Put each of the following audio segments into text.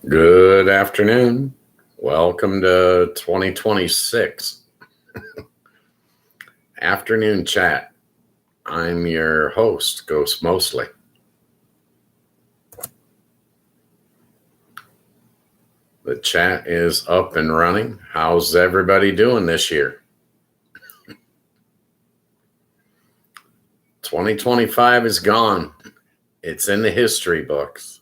Good afternoon. Welcome to 2026 Afternoon Chat. I'm your host, Ghost Mostly. The chat is up and running. How's everybody doing this year? 2025 is gone. It's in the history books.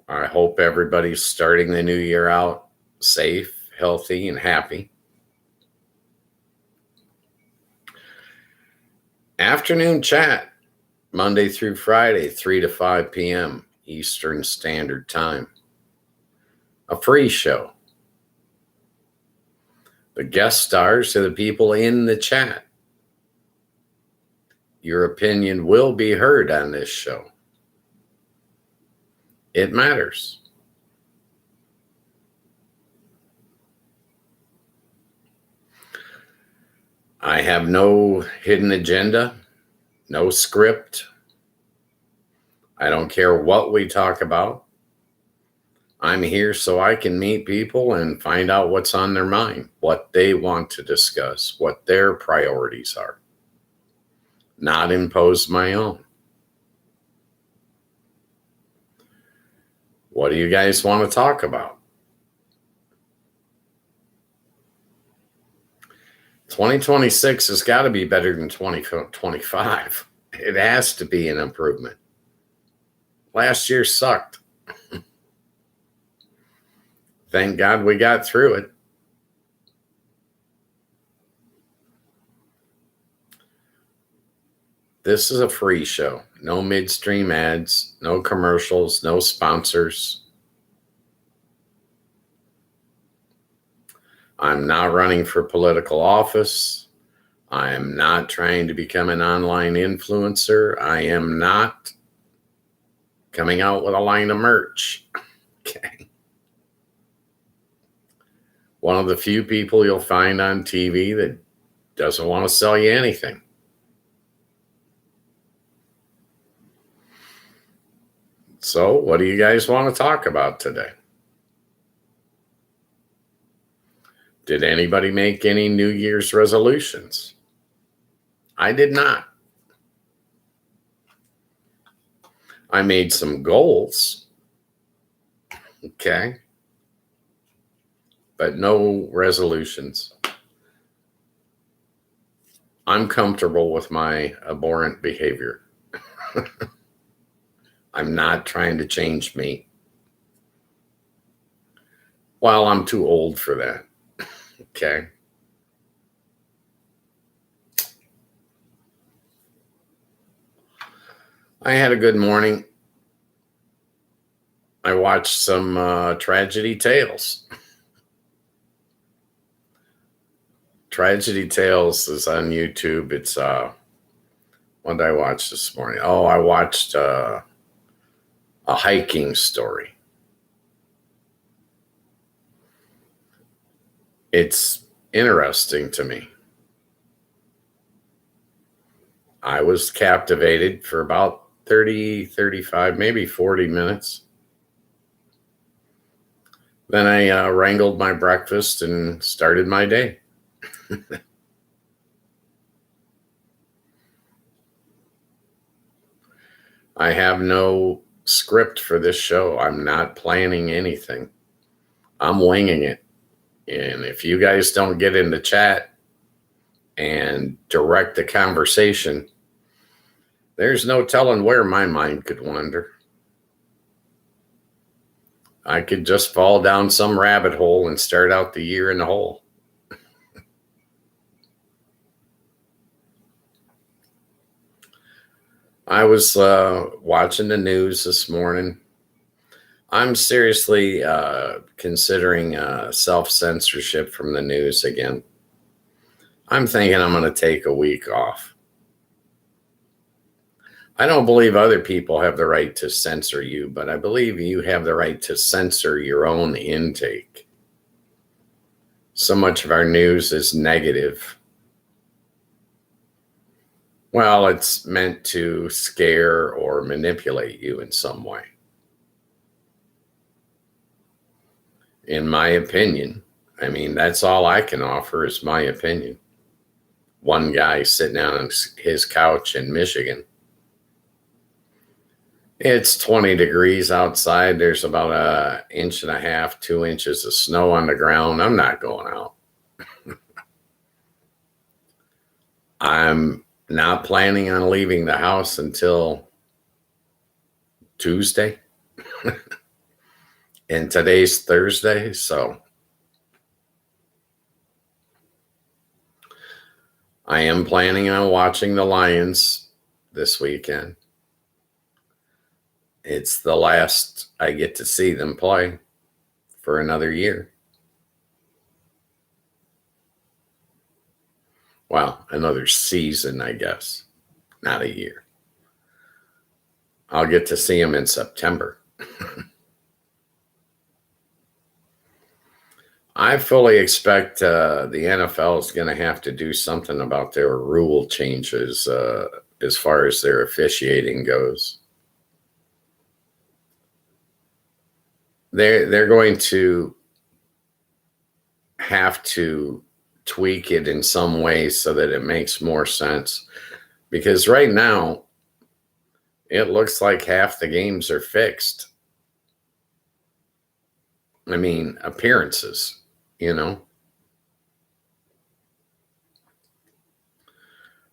I hope everybody's starting the new year out safe, healthy, and happy. Afternoon Chat, Monday through Friday, 3 to 5 p.m. Eastern Standard Time. A free show. The guest stars are the people in the chat. Your opinion will be heard on this show. It matters. I have no hidden agenda, no script. I don't care what we talk about. I'm here so I can meet people and find out what's on their mind, what they want to discuss, what their priorities are. Not impose my own. What do you guys want to talk about? 2026 has got to be better than 2025. It has to be an improvement. Last year sucked. Thank God we got through it. This is a free show. No midstream ads, no commercials, no sponsors. I'm not running for political office. I am not trying to become an online influencer. I am not coming out with a line of merch. Okay. One of the few people you'll find on TV that doesn't want to sell you anything. So, what do you guys want to talk about today? Did anybody make any New Year's resolutions? I did not. I made some goals. Okay. But no resolutions. I'm comfortable with my abhorrent behavior. I'm not trying to change me. Well, I'm too old for that. Okay. I had a good morning. I watched some Tragedy Tales. Tragedy Tales is on YouTube. It's what did I watch this morning? Oh, I watched a hiking story. It's interesting to me. I was captivated for about 30, 35, maybe 40 minutes. Then I wrangled my breakfast and started my day. I have no script for this show. I'm not planning anything. I'm winging it. And if you guys don't get in the chat and direct the conversation, there's no telling where my mind could wander. I could just fall down some rabbit hole and start out the year in the hole. I was watching the news this morning. I'm seriously considering self-censorship from the news again. I'm thinking I'm going to take a week off. I don't believe other people have the right to censor you, but I believe you have the right to censor your own intake. So much of our news is negative. Well, it's meant to scare or manipulate you in some way. In my opinion, I mean, that's all I can offer is my opinion. One guy sitting on his couch in Michigan. It's 20 degrees outside. There's about an inch and a half, 2 inches of snow on the ground. I'm not going out. I'm not planning on leaving the house until Tuesday. And today's Thursday, so I am planning on watching the Lions this weekend. It's the last I get to see them play for another year. Well, another season, I guess, not a year. I'll get to see them in September. I fully expect the NFL is going to have to do something about their rule changes as far as their officiating goes. They're going to have to tweak it in some way so that it makes more sense. Because right now, it looks like half the games are fixed. I mean, appearances, you know.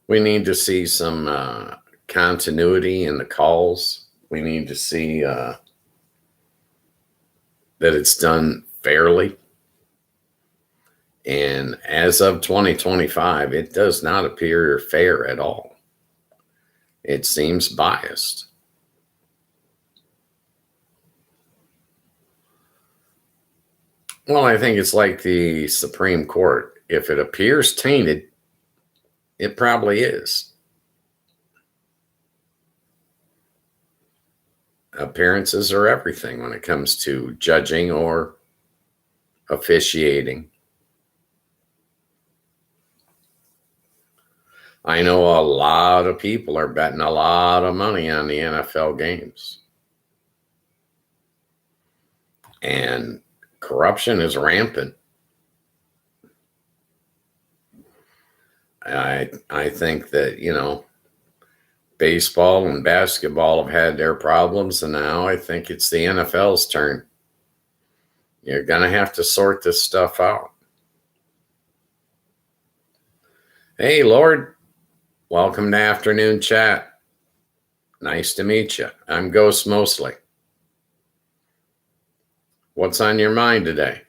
We need to see some continuity in the calls. We need to see that it's done fairly. And as of 2025, it does not appear fair at all. It seems biased. Well, I think it's like the Supreme Court. If it appears tainted, it probably is. Appearances are everything when it comes to judging or officiating. I know a lot of people are betting a lot of money on the NFL games. And corruption is rampant. I think that, you know, baseball and basketball have had their problems, and now I think it's the NFL's turn. You're going to have to sort this stuff out. Hey, Lord, welcome to Afternoon Chat. Nice to meet you. I'm Ghost Mostly. What's on your mind today?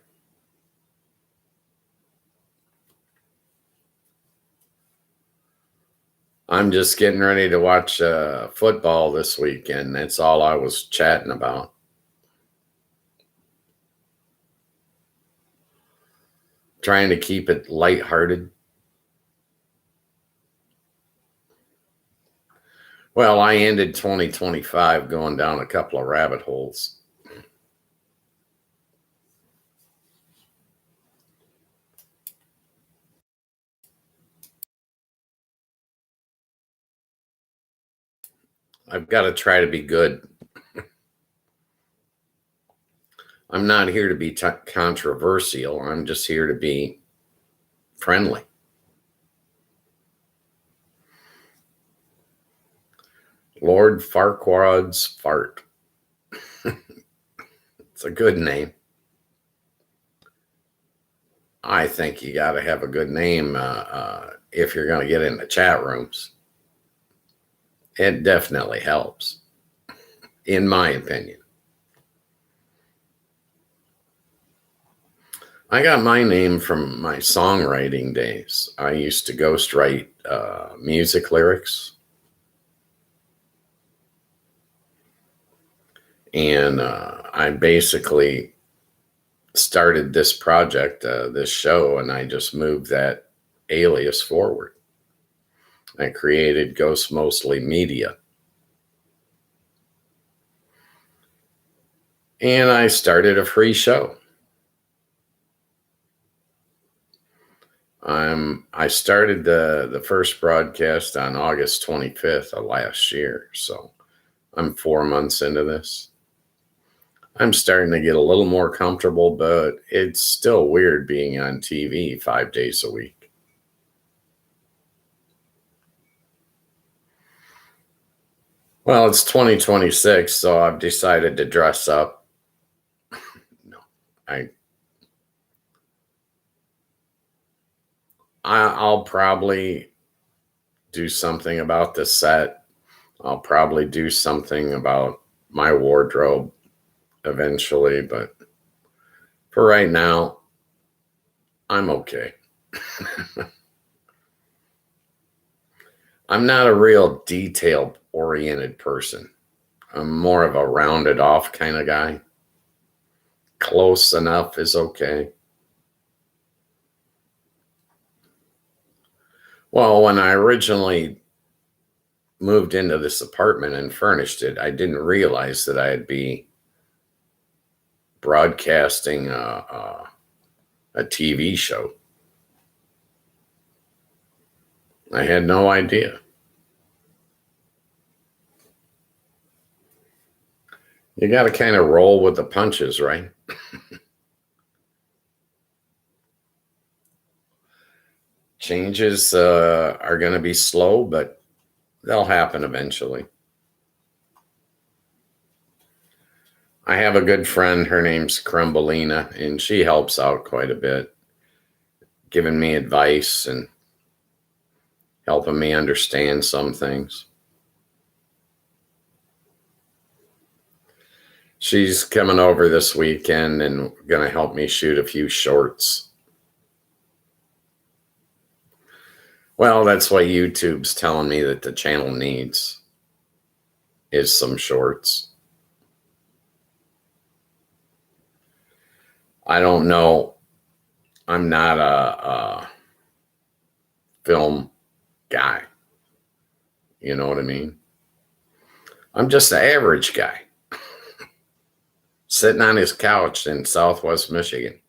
I'm just getting ready to watch football this weekend. That's all I was chatting about. Trying to keep it lighthearted. Well, I ended 2025 going down a couple of rabbit holes. I've got to try to be good. I'm not here to be controversial. I'm just here to be friendly. Lord Farquaad's Fart. It's a good name. I think you got to have a good name if you're going to get in the chat rooms. It definitely helps, in my opinion. I got my name from my songwriting days. I used to ghostwrite music lyrics. And I basically started this project, this show, and I just moved that alias forward. I created Ghost Mostly Media. And I started a free show. I started the first broadcast on August 25th of last year, so I'm 4 months into this. I'm starting to get a little more comfortable, but it's still weird being on TV 5 days a week. Well, it's 2026, so I've decided to dress up. No, I'll probably do something about the set. I'll probably do something about my wardrobe eventually, but for right now, I'm okay. I'm not a real detail oriented person. I'm more of a rounded off kind of guy. Close enough is okay. Well, when I originally moved into this apartment and furnished it, I didn't realize that I'd be broadcasting a TV show. I had no idea. You got to kind of roll with the punches, right? Changes are going to be slow, but they'll happen eventually. I have a good friend. Her name's Crumbelina, and she helps out quite a bit, giving me advice and helping me understand some things. She's coming over this weekend and going to help me shoot a few shorts. Well, that's what YouTube's telling me that the channel needs is some shorts. I don't know. I'm not a film guy. You know what I mean? I'm just an average guy sitting on his couch in Southwest Michigan,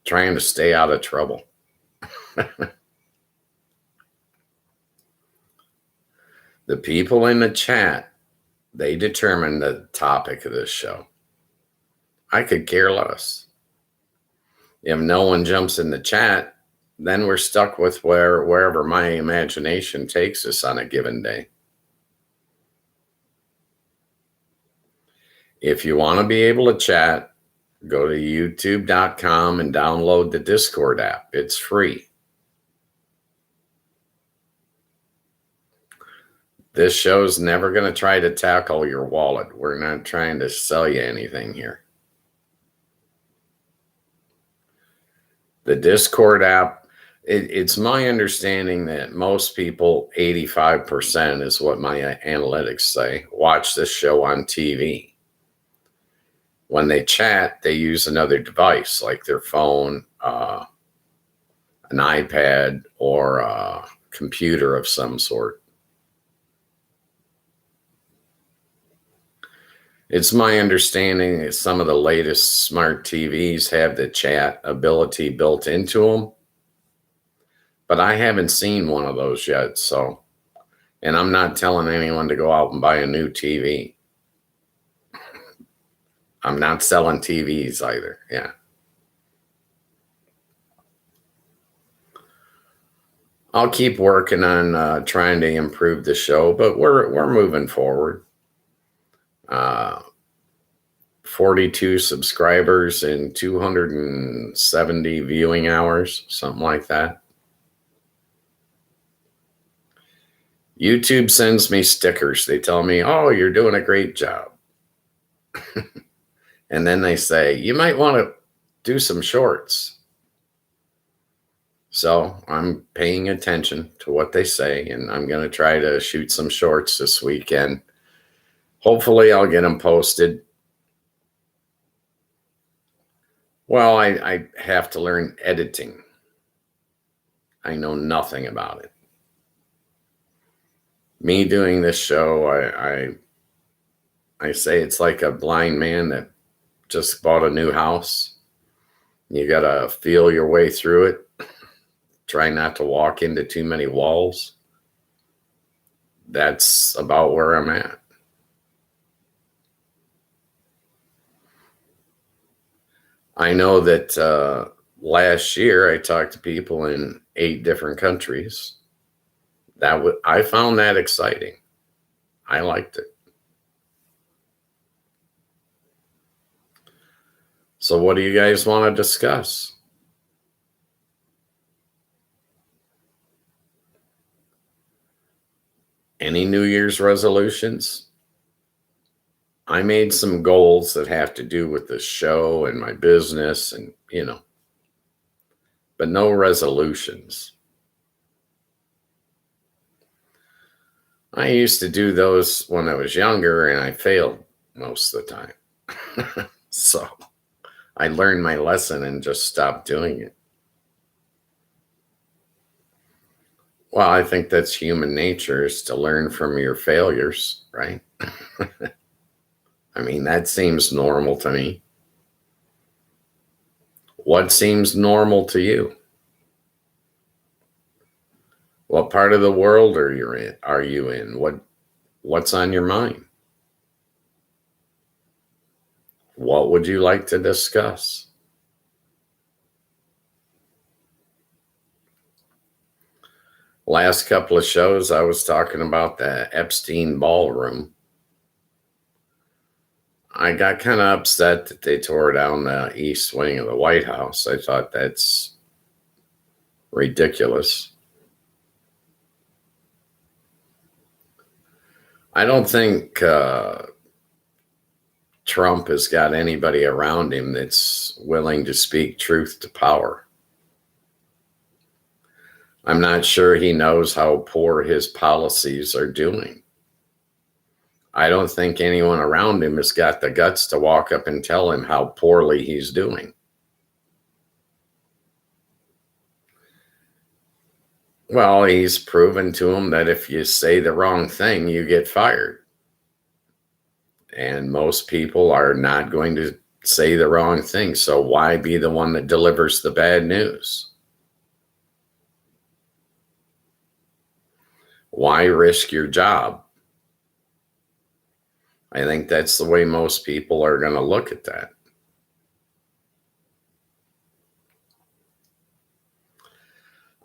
trying to stay out of trouble. The people in the chat, they determine the topic of this show. I could care less. If no one jumps in the chat, then we're stuck with wherever my imagination takes us on a given day. If you want to be able to chat, go to youtube.com and download the Discord app. It's free. This show's never going to try to tackle your wallet. We're not trying to sell you anything here. The Discord app, it's my understanding that most people, 85% is what my analytics say, watch this show on TV. When they chat, they use another device like their phone, an iPad, or a computer of some sort. It's my understanding that some of the latest smart TVs have the chat ability built into them, but I haven't seen one of those yet. So, and I'm not telling anyone to go out and buy a new TV. I'm not selling TVs either. Yeah. I'll keep working on trying to improve the show, but we're moving forward. 42 subscribers and 270 viewing hours, something like that. YouTube sends me stickers. They tell me, oh, you're doing a great job. And then they say, you might want to do some shorts. So I'm paying attention to what they say, and I'm going to try to shoot some shorts this weekend. Hopefully I'll get them posted. Well, I have to learn editing. I know nothing about it. Me doing this show, I say it's like a blind man that just bought a new house. You got to feel your way through it. try not to walk into too many walls. That's about where I'm at. I know that last year I talked to people in 8 different countries. I found that exciting. I liked it. So what do you guys want to discuss? Any New Year's resolutions? I made some goals that have to do with the show and my business and, but no resolutions. I used to do those when I was younger and I failed most of the time. So I learned my lesson and just stopped doing it. Well, I think that's human nature, is to learn from your failures, right? I mean, that seems normal to me. What seems normal to you? What part of the world are you in? What's on your mind? What would you like to discuss? Last couple of shows, I was talking about the Epstein ballroom. I got kind of upset that they tore down the east wing of the White House. I thought that's ridiculous. I don't think Trump has got anybody around him that's willing to speak truth to power. I'm not sure he knows how poor his policies are doing. I don't think anyone around him has got the guts to walk up and tell him how poorly he's doing. Well, he's proven to him that if you say the wrong thing, you get fired. And most people are not going to say the wrong thing. So why be the one that delivers the bad news? Why risk your job? I think that's the way most people are going to look at that.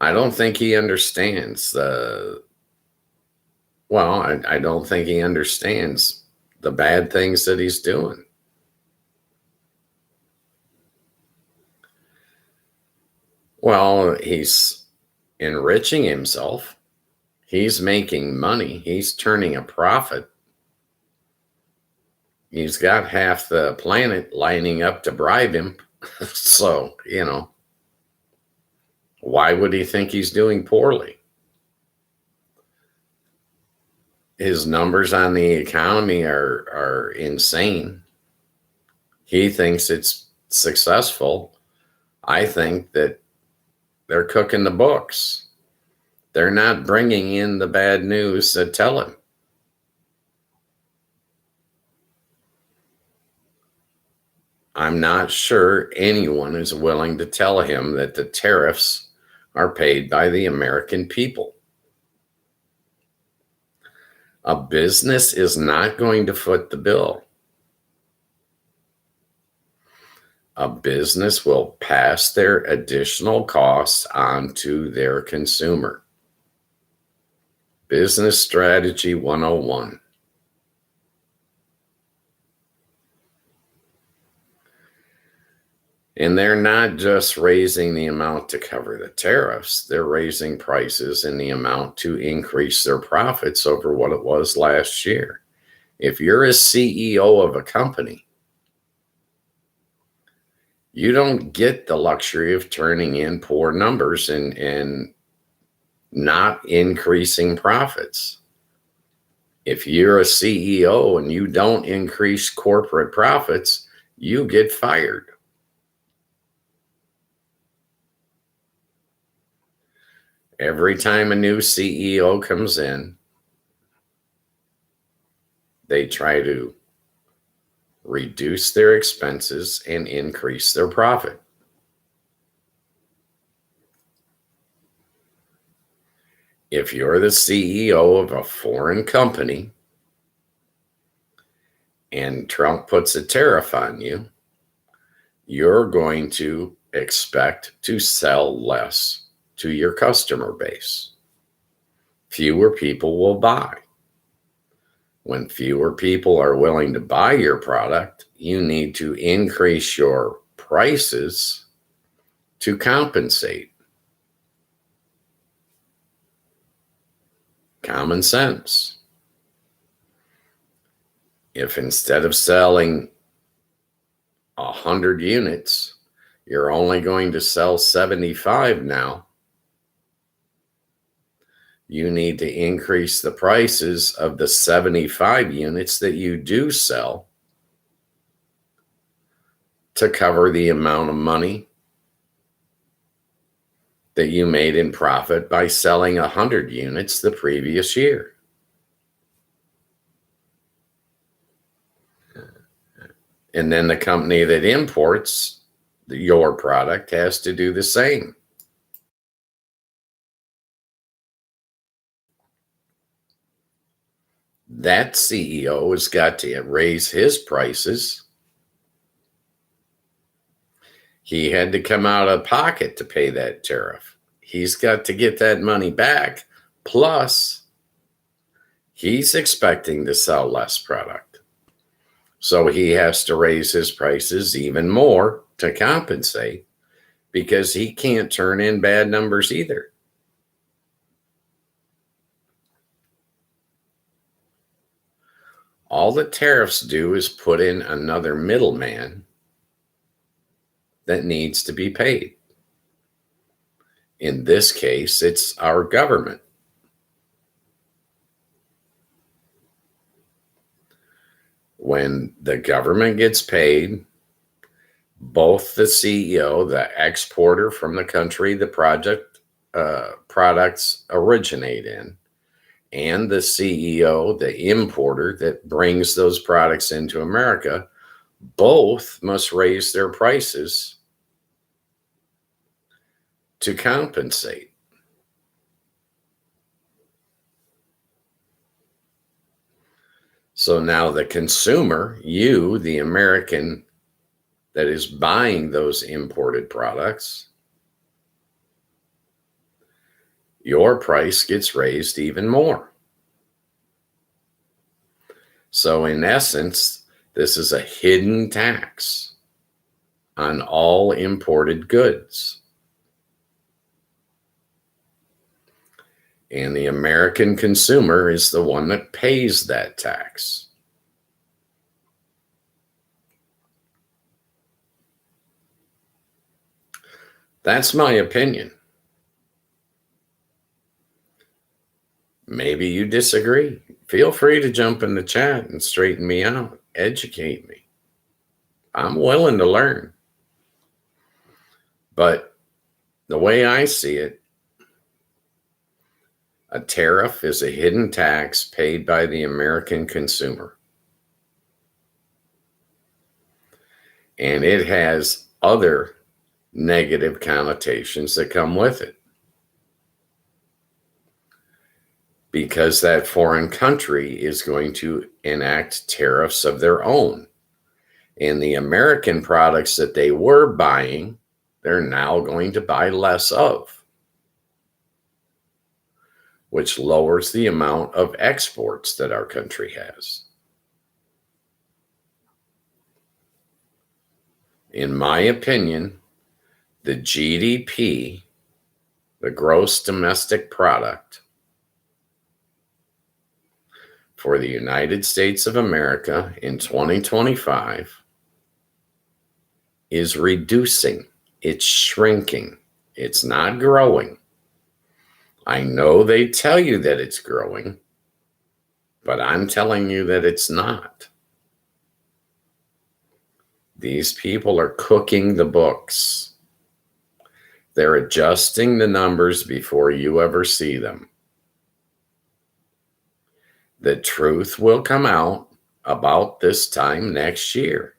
I don't think he understands I don't think he understands the bad things that he's doing. Well, he's enriching himself. He's making money. He's turning a profit. He's got half the planet lining up to bribe him. So, why would he think he's doing poorly? His numbers on the economy are insane. He thinks it's successful. I think that they're cooking the books. They're not bringing in the bad news that tell him. I'm not sure anyone is willing to tell him that the tariffs are paid by the American people. A business is not going to foot the bill. A business will pass their additional costs on to their consumer. Business Strategy 101. And they're not just raising the amount to cover the tariffs. They're raising prices in the amount to increase their profits over what it was last year. If you're a CEO of a company, you don't get the luxury of turning in poor numbers and not increasing profits. If you're a CEO and you don't increase corporate profits, you get fired. Every time a new CEO comes in, they try to reduce their expenses and increase their profit. If you're the CEO of a foreign company and Trump puts a tariff on you, you're going to expect to sell less to your customer base. Fewer people will buy. When fewer people are willing to buy your product, you need to increase your prices to compensate. Common sense. If instead of selling 100 units, you're only going to sell 75 now, you need to increase the prices of the 75 units that you do sell to cover the amount of money that you made in profit by selling 100 units the previous year. And then the company that imports your product has to do the same. That CEO has got to raise his prices. He had to come out of pocket to pay that tariff. He's got to get that money back. Plus, he's expecting to sell less product. So he has to raise his prices even more to compensate because he can't turn in bad numbers either. All the tariffs do is put in another middleman that needs to be paid. In this case, it's our government. When the government gets paid, both the CEO, the exporter from the country the products originate in, and the CEO, the importer that brings those products into America, both must raise their prices to compensate. So now the consumer, you, the American that is buying those imported products, your price gets raised even more. So in essence, this is a hidden tax on all imported goods. And the American consumer is the one that pays that tax. That's my opinion. Maybe you disagree. Feel free to jump in the chat and straighten me out, educate me. I'm willing to learn. But the way I see it, a tariff is a hidden tax paid by the American consumer. And it has other negative connotations that come with it. Because that foreign country is going to enact tariffs of their own. And the American products that they were buying, they're now going to buy less of, which lowers the amount of exports that our country has. In my opinion, the GDP, the gross domestic product, for the United States of America in 2025 is reducing. It's shrinking. It's not growing. I know they tell you that it's growing, but I'm telling you that it's not. These people are cooking the books. They're adjusting the numbers before you ever see them. The truth will come out about this time next year.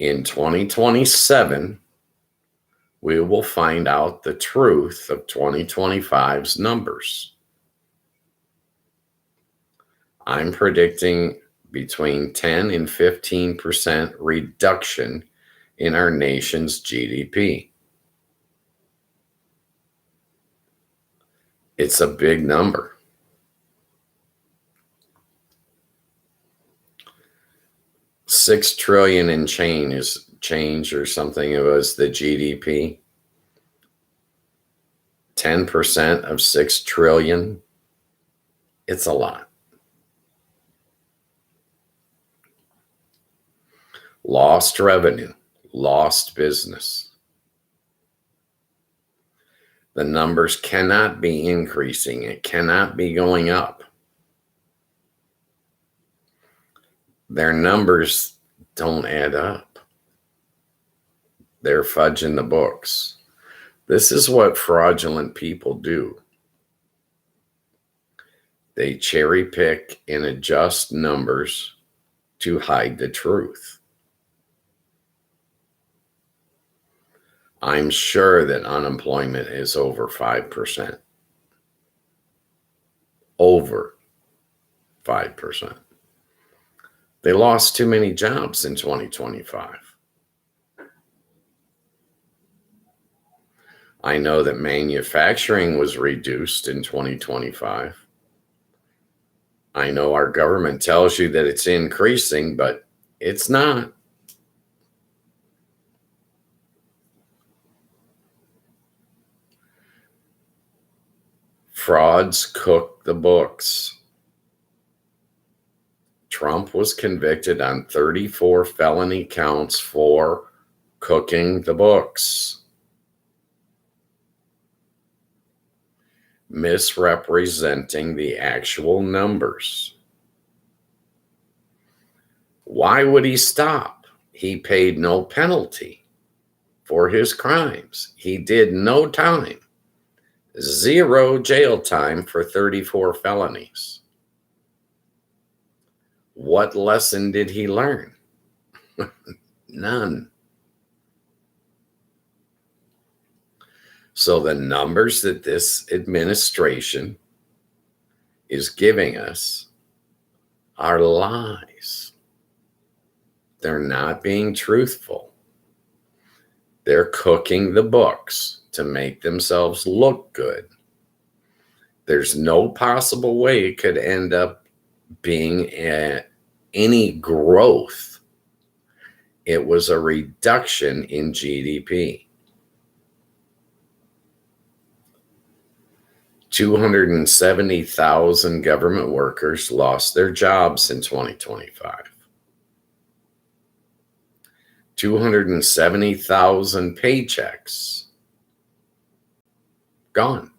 In 2027, we will find out the truth of 2025's numbers. I'm predicting between 10 and 15% reduction in our nation's GDP. It's a big number. $6 trillion in change or something. It was the GDP. 10% of 6 trillion. It's a lot. Lost revenue, lost business. The numbers cannot be increasing. It cannot be going up. Their numbers don't add up. They're fudging the books. This is what fraudulent people do. They cherry pick and adjust numbers to hide the truth. I'm sure that unemployment is over 5%. Over 5%. They lost too many jobs in 2025. I know that manufacturing was reduced in 2025. I know our government tells you that it's increasing, but it's not. Frauds cook the books. Trump was convicted on 34 felony counts for cooking the books. Misrepresenting the actual numbers. Why would he stop? He paid no penalty for his crimes. He did no time. 0 jail time for 34 felonies. What lesson did he learn? None. So the numbers that this administration is giving us are lies. They're not being truthful. They're cooking the books to make themselves look good. There's no possible way it could end up being any growth. It was a reduction in GDP. 270,000 government workers lost their jobs in 2025. 270,000 paychecks gone.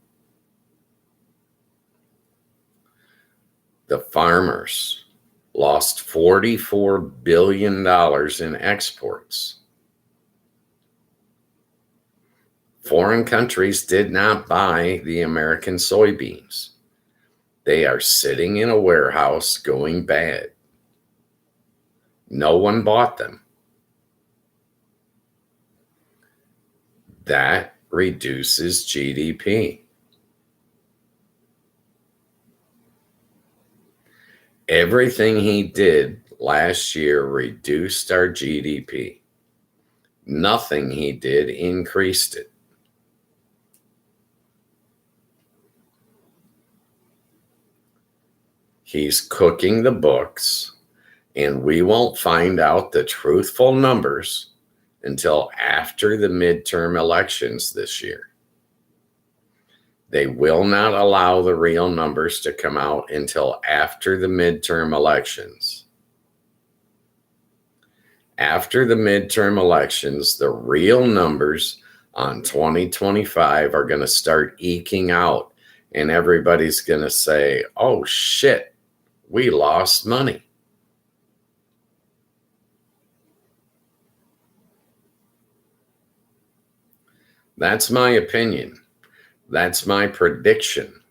The farmers lost $44 billion in exports. Foreign countries did not buy the American soybeans. They are sitting in a warehouse going bad. No one bought them. That reduces GDP. Everything he did last year reduced our GDP. Nothing he did increased it. He's cooking the books, and we won't find out the truthful numbers until after the midterm elections this year. They will not allow the real numbers to come out until after the midterm elections. After the midterm elections, the real numbers on 2025 are going to start eking out, and everybody's going to say, oh shit, we lost money. That's my opinion. That's my prediction.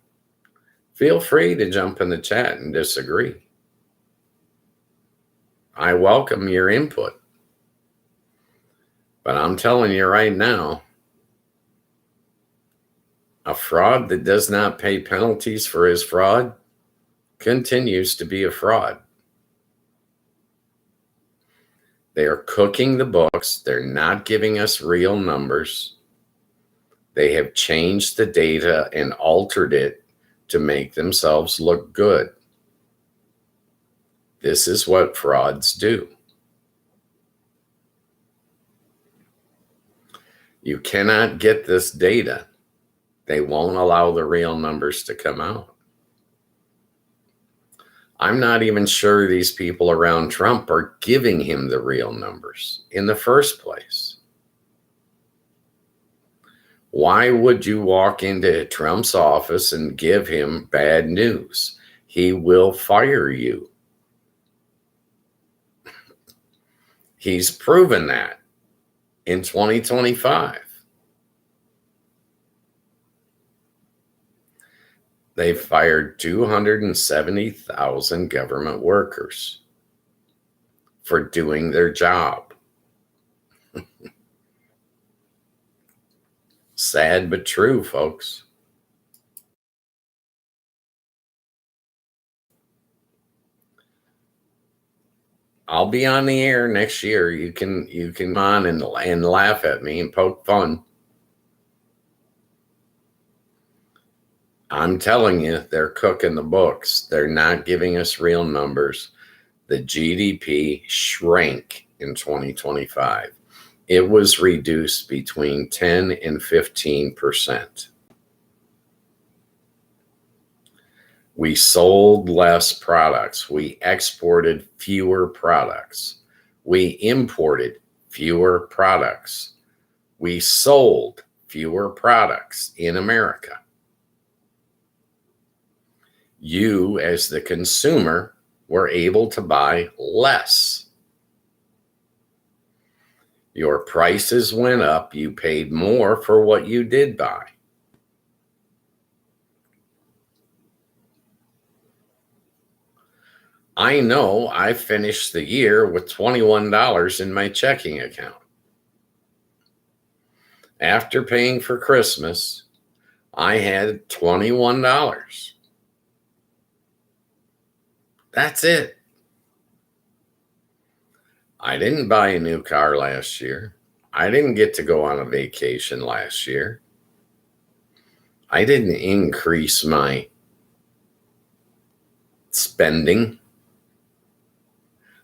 Feel free to jump in the chat and disagree. I welcome your input. But I'm telling you right now, A fraud that does not pay penalties for his fraud continues to be a fraud. They are cooking the books. They're not giving us real numbers. They have changed the data and altered it to make themselves look good. This is what frauds do. You cannot get this data. They won't allow the real numbers to come out. I'm not even sure these people around Trump are giving him the real numbers in the first place. Why would you walk into Trump's office and give him bad news? He will fire you. He's proven that in 2025. They fired 270,000 government workers for doing their job. Sad but true, folks. I'll be on the air next year. You can come on and laugh at me and poke fun. I'm telling you, they're cooking the books. They're not giving us real numbers. The GDP shrank in 2025. It was reduced between 10 and 15%. We sold less products. We exported fewer products. We imported fewer products. We sold fewer products in America. You, as the consumer, were able to buy less. Your prices went up. You paid more for what you did buy. I know I finished the year with $21 in my checking account. After paying for Christmas, I had $21. That's it. I didn't buy a new car last year. I didn't get to go on a vacation last year. I didn't increase my spending.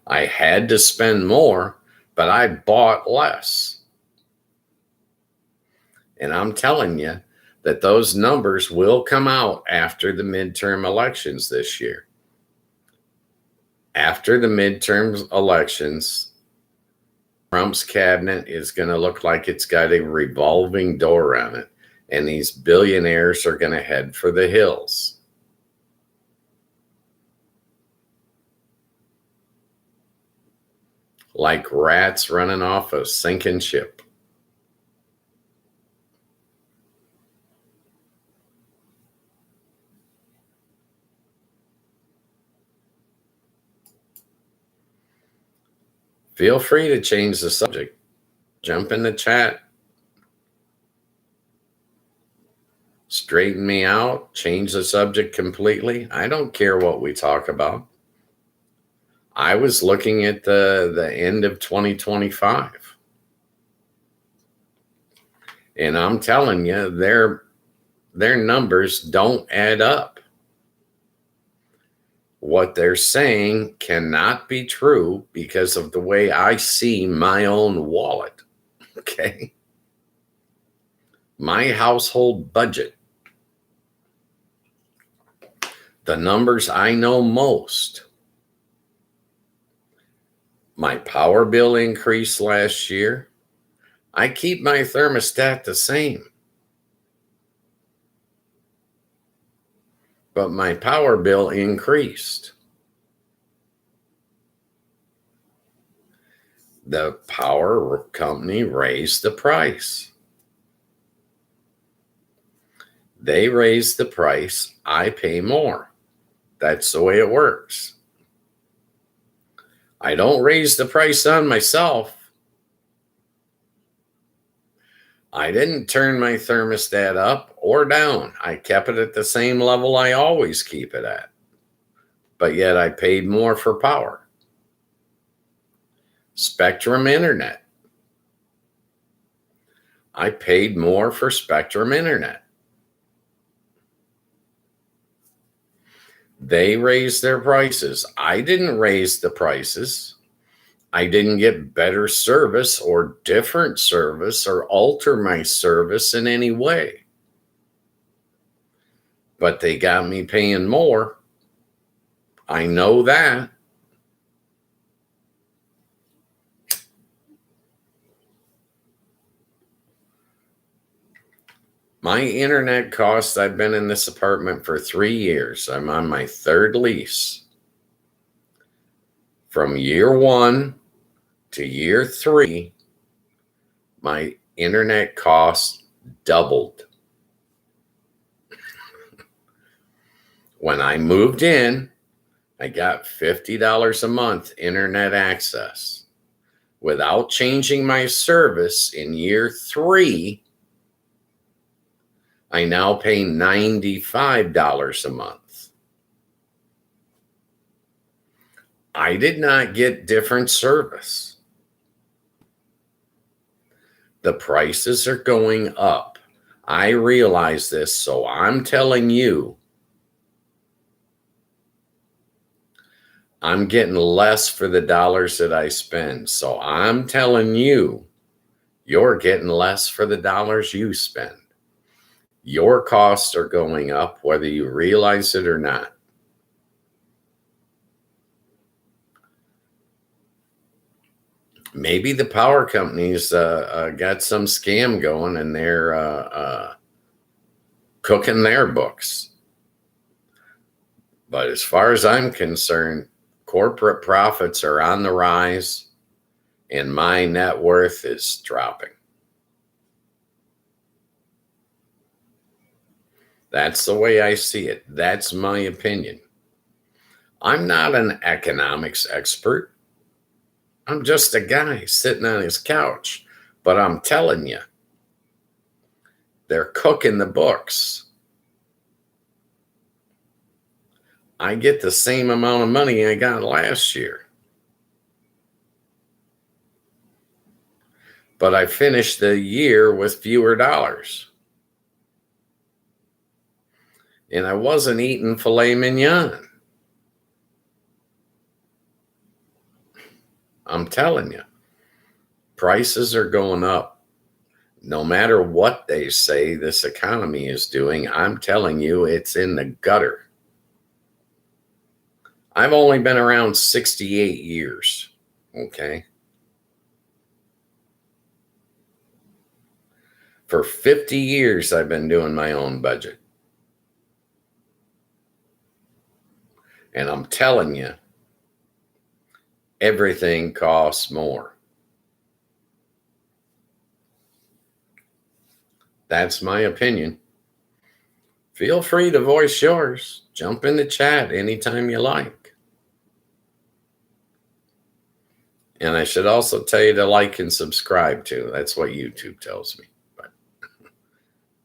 I had to spend more, but I bought less. And I'm telling you that those numbers will come out after the midterm elections this year. After the midterm elections, Trump's cabinet is going to look like it's got a revolving door on it, and these billionaires are going to head for the hills. Like rats running off a sinking ship. Feel free to change the subject. Jump in the chat. Straighten me out. Change the subject completely. I don't care what we talk about. I was looking at the end of 2025. And I'm telling you, their numbers don't add up. What they're saying cannot be true because of the way I see my own wallet. Okay. My household budget. The numbers I know most. My power bill increased last year. I keep my thermostat the same. But my power bill increased. The power company raised the price. They raise the price, I pay more. That's the way it works. I don't raise the price on myself. I didn't turn my thermostat up or down. I kept it at the same level I always keep it at. But yet I paid more for power. Spectrum Internet. I paid more for Spectrum Internet. They raised their prices. I didn't raise the prices. I didn't get better service or different service or alter my service in any way. But they got me paying more. I know that. My internet costs, I've been in this apartment for 3 years. I'm on my third lease. From year 1 to year 3, my internet costs doubled. When I moved in, I got $50 a month internet access. Without changing my service in year 3, I now pay $95 a month. I did not get different service. The prices are going up. I realize this, so I'm telling you, I'm getting less for the dollars that I spend. So I'm telling you, you're getting less for the dollars you spend. Your costs are going up, whether you realize it or not. Maybe the power companies got some scam going and they're cooking their books. But as far as I'm concerned, corporate profits are on the rise and my net worth is dropping. That's the way I see it. That's my opinion. I'm not an economics expert. I'm just a guy sitting on his couch. But I'm telling you, they're cooking the books. I get the same amount of money I got last year. But I finished the year with fewer dollars. And I wasn't eating filet mignon. I'm telling you, prices are going up. No matter what they say this economy is doing, I'm telling you, it's in the gutter. I've only been around 68 years, okay? For 50 years, I've been doing my own budget. And I'm telling you, everything costs more. That's my opinion. Feel free to voice yours. Jump in the chat anytime you like. And I should also tell you to like and subscribe too. That's what YouTube tells me. But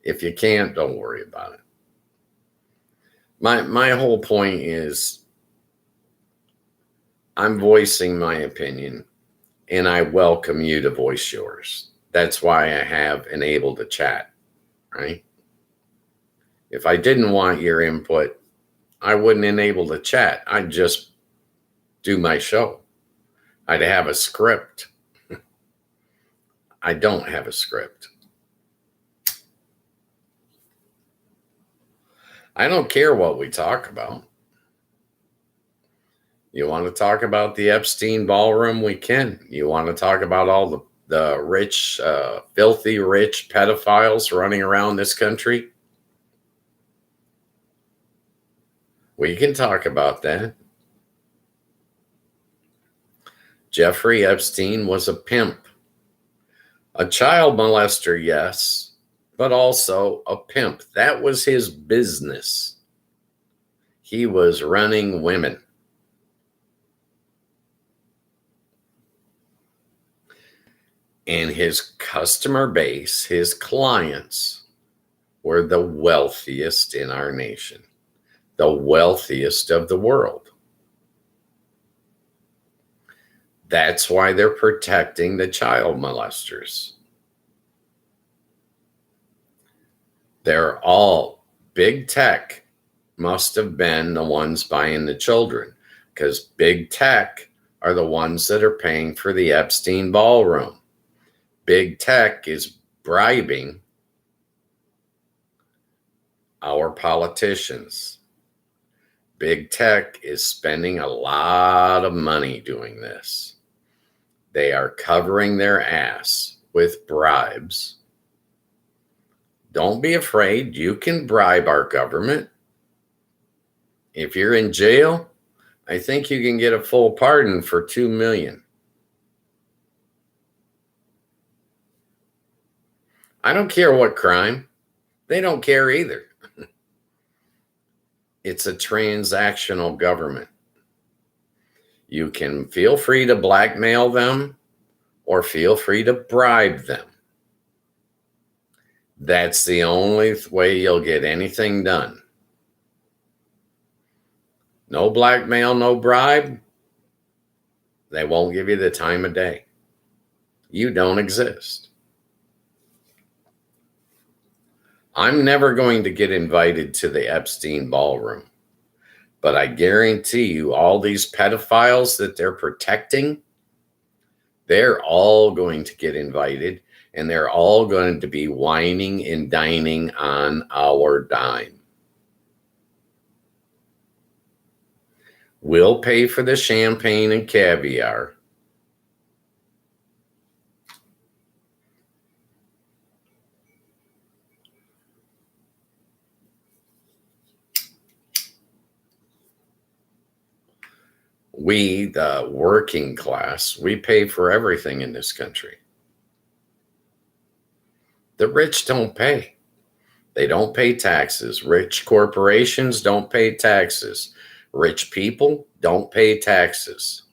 if you can't, don't worry about it. My whole point is I'm voicing my opinion and I welcome you to voice yours. That's why I have enabled the chat, right? If I didn't want your input, I wouldn't enable the chat. I'd just do my show. I'd have a script. I don't have a script. I don't care what we talk about. You want to talk about the Epstein ballroom? We can. You want to talk about all the rich, filthy rich pedophiles running around this country? We can talk about that. Jeffrey Epstein was a pimp. A child molester, yes, but also a pimp. That was his business. He was running women. And his customer base, his clients, were the wealthiest in our nation, the wealthiest of the world. That's why they're protecting the child molesters. They're all big tech, must have been the ones buying the children, because big tech are the ones that are paying for the Epstein ballroom. Big tech is bribing our politicians. Big tech is spending a lot of money doing this. They are covering their ass with bribes. Don't be afraid. You can bribe our government. If you're in jail, I think you can get a full pardon for $2 million. I don't care what crime. They don't care either. It's a transactional government. You can feel free to blackmail them or feel free to bribe them. That's the only way you'll get anything done. No blackmail, no bribe. They won't give you the time of day. You don't exist. I'm never going to get invited to the Epstein ballroom, but I guarantee you all these pedophiles that they're protecting, they're all going to get invited, and they're all going to be whining and dining on our dime. We'll pay for the champagne and caviar. We, the working class, we pay for everything in this country. The rich don't pay. They don't pay taxes. Rich corporations don't pay taxes. Rich people don't pay taxes.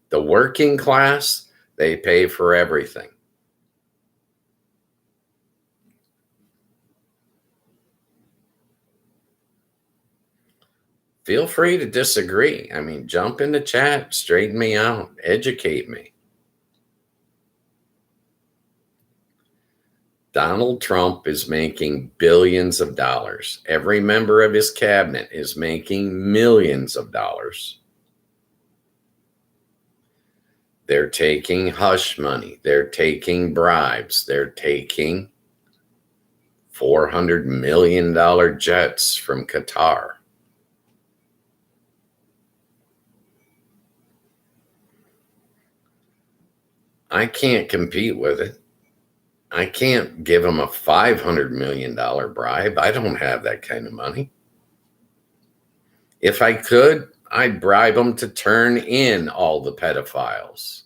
The working class, they pay for everything. Feel free to disagree. I mean, jump in the chat, straighten me out, educate me. Donald Trump is making billions of dollars. Every member of his cabinet is making millions of dollars. They're taking hush money. They're taking bribes. They're taking $400 million jets from Qatar. I can't compete with it. I can't give them a $500 million bribe. I don't have that kind of money. If I could, I'd bribe them to turn in all the pedophiles.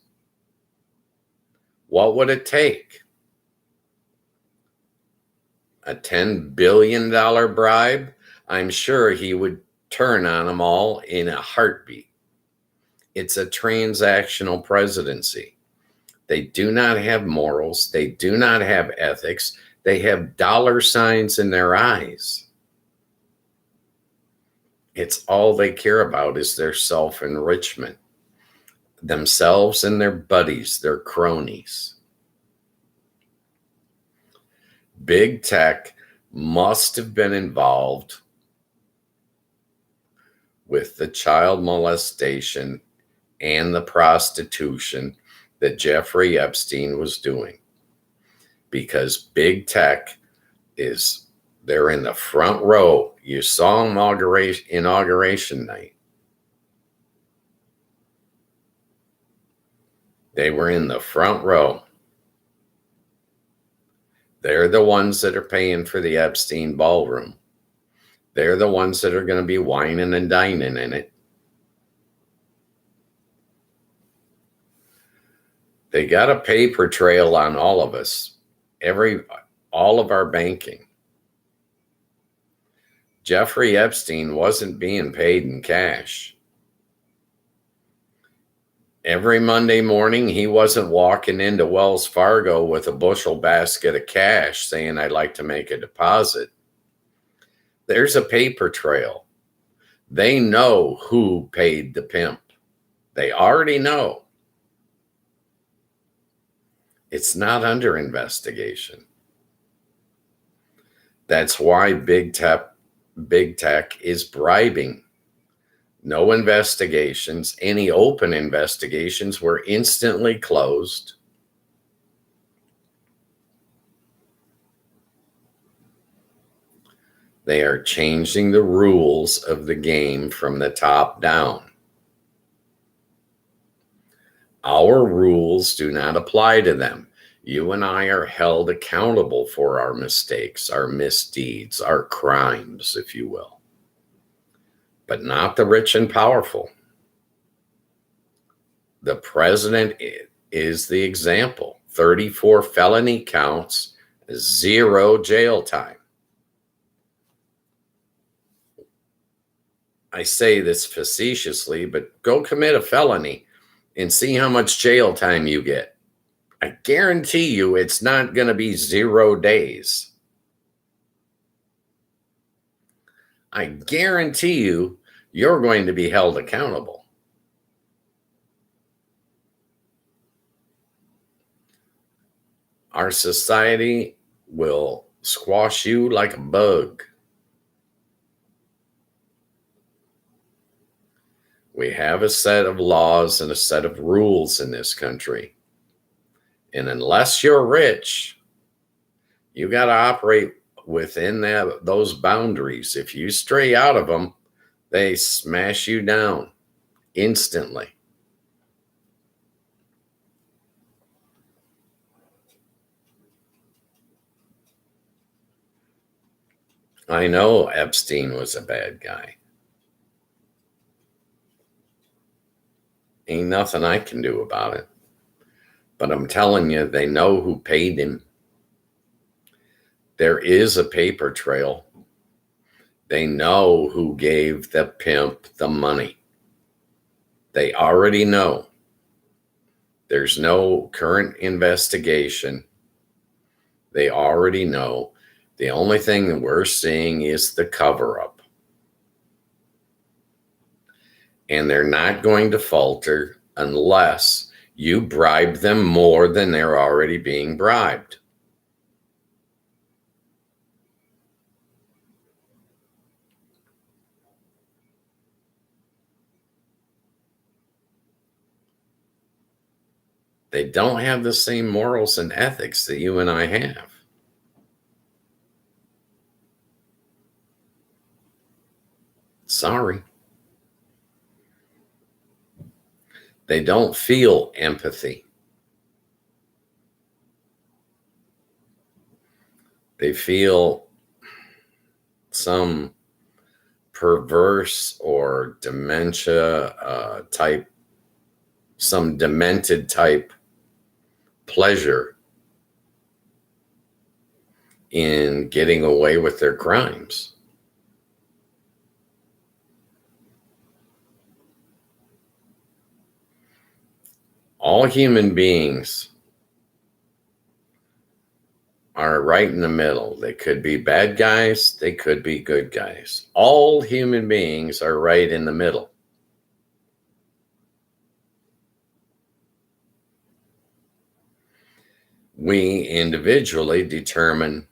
What would it take? A $10 billion bribe? I'm sure he would turn on them all in a heartbeat. It's a transactional presidency. They do not have morals. They do not have ethics. They have dollar signs in their eyes. It's all they care about is their self-enrichment, themselves and their buddies, their cronies. Big tech must have been involved with the child molestation and the prostitution that Jeffrey Epstein was doing, because big tech they're in the front row. You saw inauguration night. They were in the front row. They're the ones that are paying for the Epstein ballroom. They're the ones that are going to be whining and dining in it. They got a paper trail on all of us, all of our banking. Jeffrey Epstein wasn't being paid in cash. Every Monday morning, he wasn't walking into Wells Fargo with a bushel basket of cash saying, I'd like to make a deposit. There's a paper trail. They know who paid the pimp. They already know. It's not under investigation. That's why big tech is bribing. No investigations. Any open investigations were instantly closed. They are changing the rules of the game from the top down. Our rules do not apply to them. You and I are held accountable for our mistakes, our misdeeds, our crimes, if you will. But not the rich and powerful. The president is the example. 34 felony counts, 0 jail time. I say this facetiously, but go commit a felony and see how much jail time you get. I guarantee you it's not going to be 0 days. I guarantee you you're going to be held accountable. Our society will squash you like a bug. We have a set of laws and a set of rules in this country. And unless you're rich, you got to operate within those boundaries. If you stray out of them, they smash you down instantly. I know Epstein was a bad guy. Ain't nothing I can do about it. But I'm telling you, they know who paid him. There is a paper trail. They know who gave the pimp the money. They already know. There's no current investigation. They already know. The only thing that we're seeing is the cover-up. And they're not going to falter unless you bribe them more than they're already being bribed. They don't have the same morals and ethics that you and I have. Sorry. They don't feel empathy. They feel some perverse or dementia type, some demented type pleasure in getting away with their crimes. All human beings are right in the middle. They could be bad guys. They could be good guys. All human beings are right in the middle. We individually determine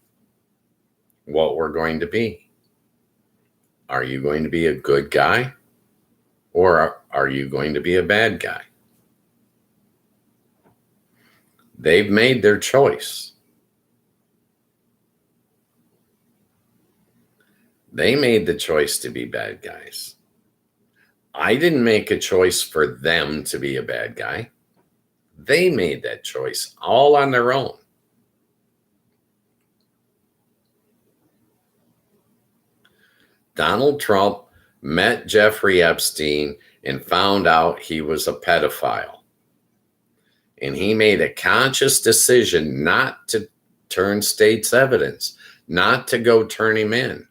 what we're going to be. Are you going to be a good guy or are you going to be a bad guy? They've made their choice. They made the choice to be bad guys. I didn't make a choice for them to be a bad guy. They made that choice all on their own. Donald Trump met Jeffrey Epstein and found out he was a pedophile. And he made a conscious decision not to turn state's evidence, not to go turn him in.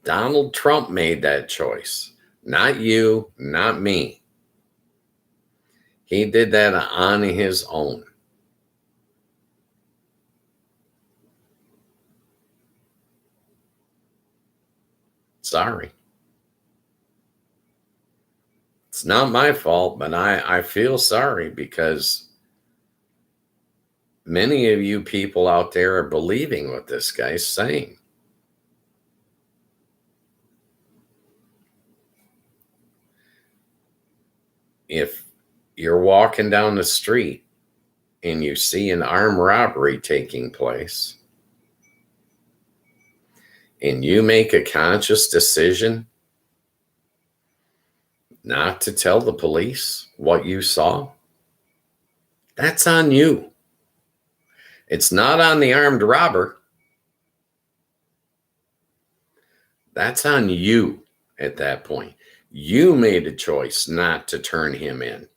Donald Trump made that choice, Not you, not me. He did that on his own. Sorry. It's not my fault, but I feel sorry because many of you people out there are believing what this guy's saying. If you're walking down the street and you see an armed robbery taking place and you make a conscious decision not to tell the police what you saw, that's on you. It's not on the armed robber. That's on you at that point. You made a choice not to turn him in.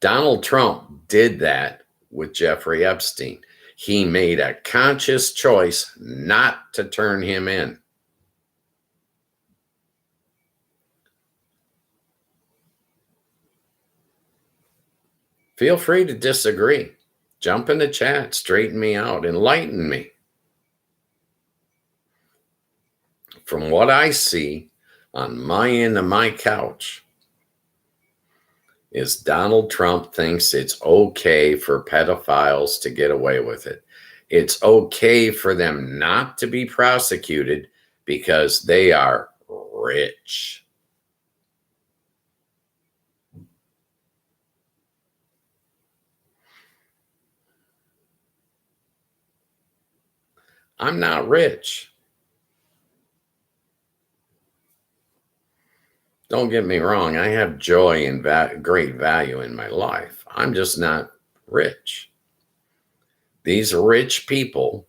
Donald Trump did that with Jeffrey Epstein. He made a conscious choice not to turn him in. Feel free to disagree. Jump in the chat, straighten me out, enlighten me. From what I see on my end of my couch is Donald Trump thinks it's okay for pedophiles to get away with it. It's okay for them not to be prosecuted because they are rich. I'm not rich. Don't get me wrong. I have joy and great value in my life. I'm just not rich. These rich people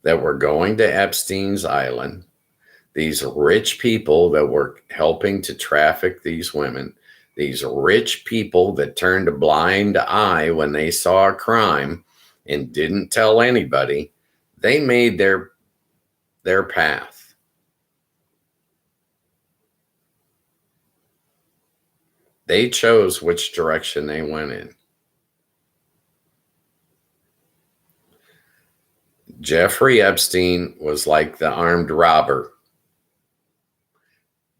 that were going to Epstein's Island, these rich people that were helping to traffic these women, these rich people that turned a blind eye when they saw a crime and didn't tell anybody, they made their path. They chose which direction they went in. Jeffrey Epstein was like the armed robber.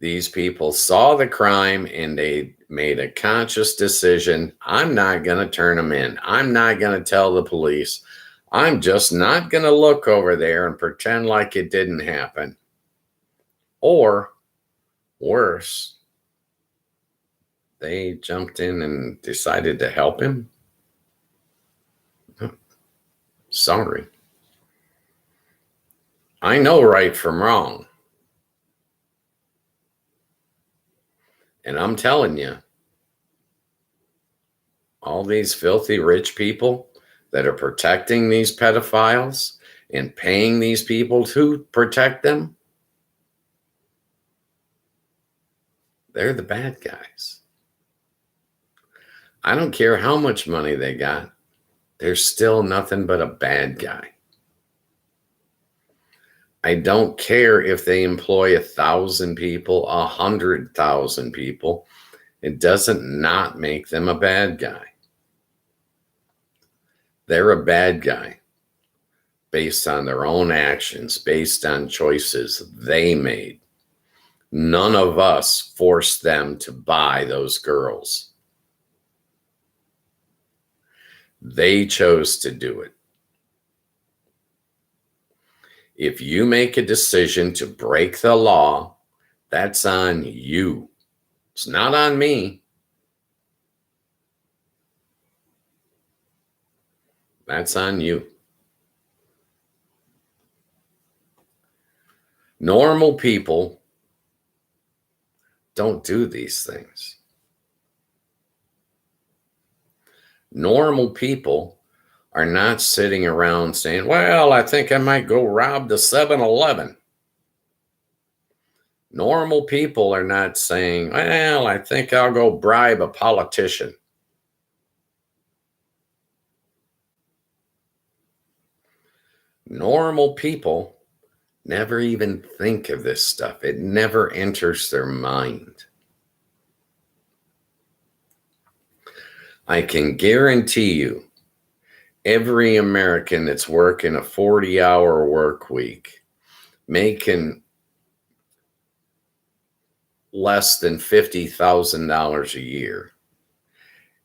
These people saw the crime and they made a conscious decision. I'm not going to turn them in. I'm not going to tell the police. I'm just not going to look over there and pretend like it didn't happen. Or worse, they jumped in and decided to help him. Sorry. I know right from wrong. And I'm telling you, all these filthy rich people that are protecting these pedophiles and paying these people to protect them, they're the bad guys. I don't care how much money they got. They're still nothing but a bad guy. I don't care if they employ 1,000 people, 100,000 people. It doesn't not make them a bad guy. They're a bad guy based on their own actions, based on choices they made. None of us forced them to buy those girls. They chose to do it. If you make a decision to break the law, that's on you. It's not on me. That's on you. Normal people don't do these things. Normal people are not sitting around saying, well, I think I might go rob the 7-Eleven. Normal people are not saying, well, I think I'll go bribe a politician. Normal people never even think of this stuff. It never enters their mind. I can guarantee you, every American that's working a 40-hour work week, making less than $50,000 a year,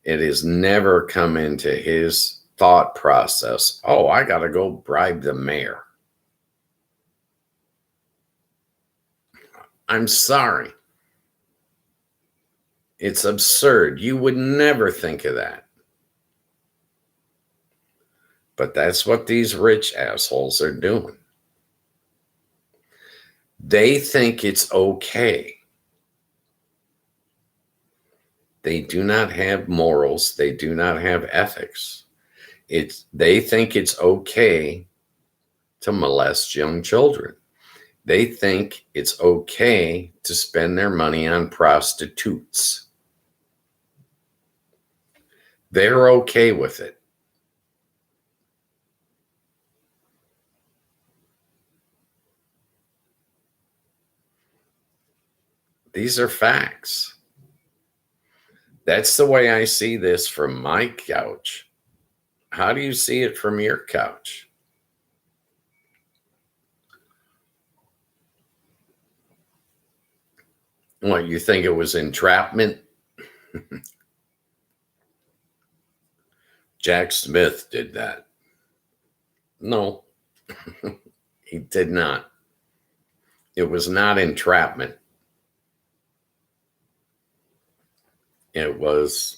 it has never come into his thought process, oh, I got to go bribe the mayor. I'm sorry. It's absurd. You would never think of that. But that's what these rich assholes are doing. They think it's okay. They do not have morals. They do not have ethics. They think it's okay to molest young children. They think it's okay to spend their money on prostitutes. They're okay with it. These are facts. That's the way I see this from my couch. How do you see it from your couch? What, you think it was entrapment? Jack Smith did that. No, he did not. It was not entrapment. It was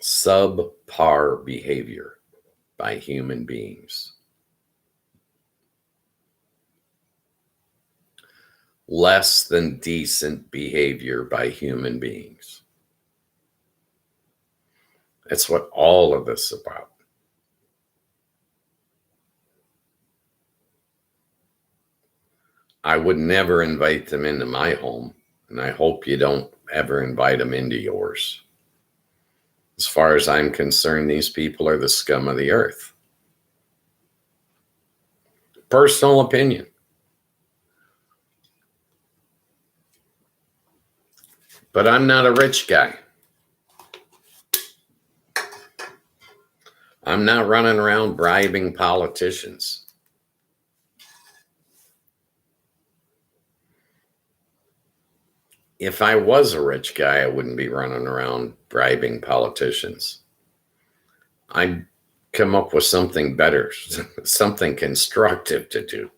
subpar behavior by human beings. Less than decent behavior by human beings. That's what all of this is about. I would never invite them into my home, and I hope you don't ever invite them into yours. As far as I'm concerned, these people are the scum of the earth. Personal opinion. But I'm not a rich guy. I'm not running around bribing politicians. If I was a rich guy, I wouldn't be running around bribing politicians. I'd come up with something better, something constructive to do.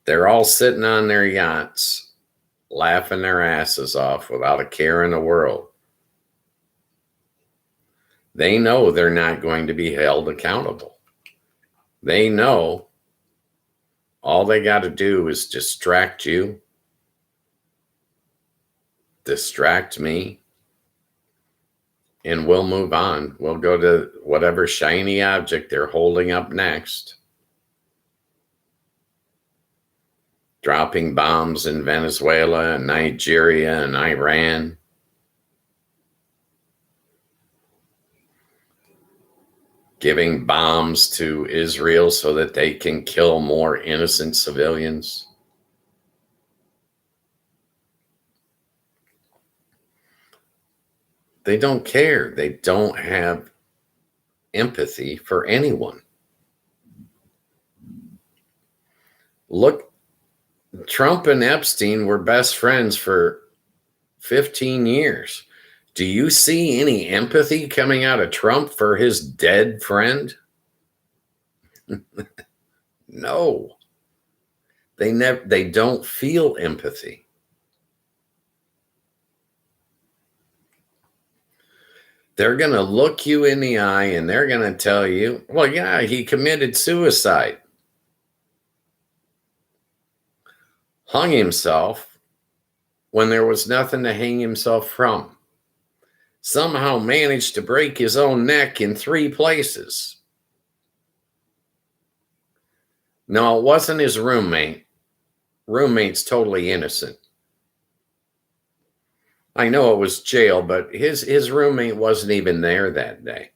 They're all sitting on their yachts, laughing their asses off without a care in the world. They know they're not going to be held accountable. They know all they got to do is distract you, distract me, and we'll move on. We'll go to whatever shiny object they're holding up next. Dropping bombs in Venezuela and Nigeria and Iran. Giving bombs to Israel so that they can kill more innocent civilians. They don't care. They don't have empathy for anyone. Look, Trump and Epstein were best friends for 15 years. Do you see any empathy coming out of Trump for his dead friend? No. They don't feel empathy. They're going to look you in the eye and they're going to tell you, well, yeah, he committed suicide. Hung himself when there was nothing to hang himself from. Somehow managed to break his own neck in 3 places. No, it wasn't his roommate. Roommate's totally innocent. I know it was jail, but his roommate wasn't even there that day.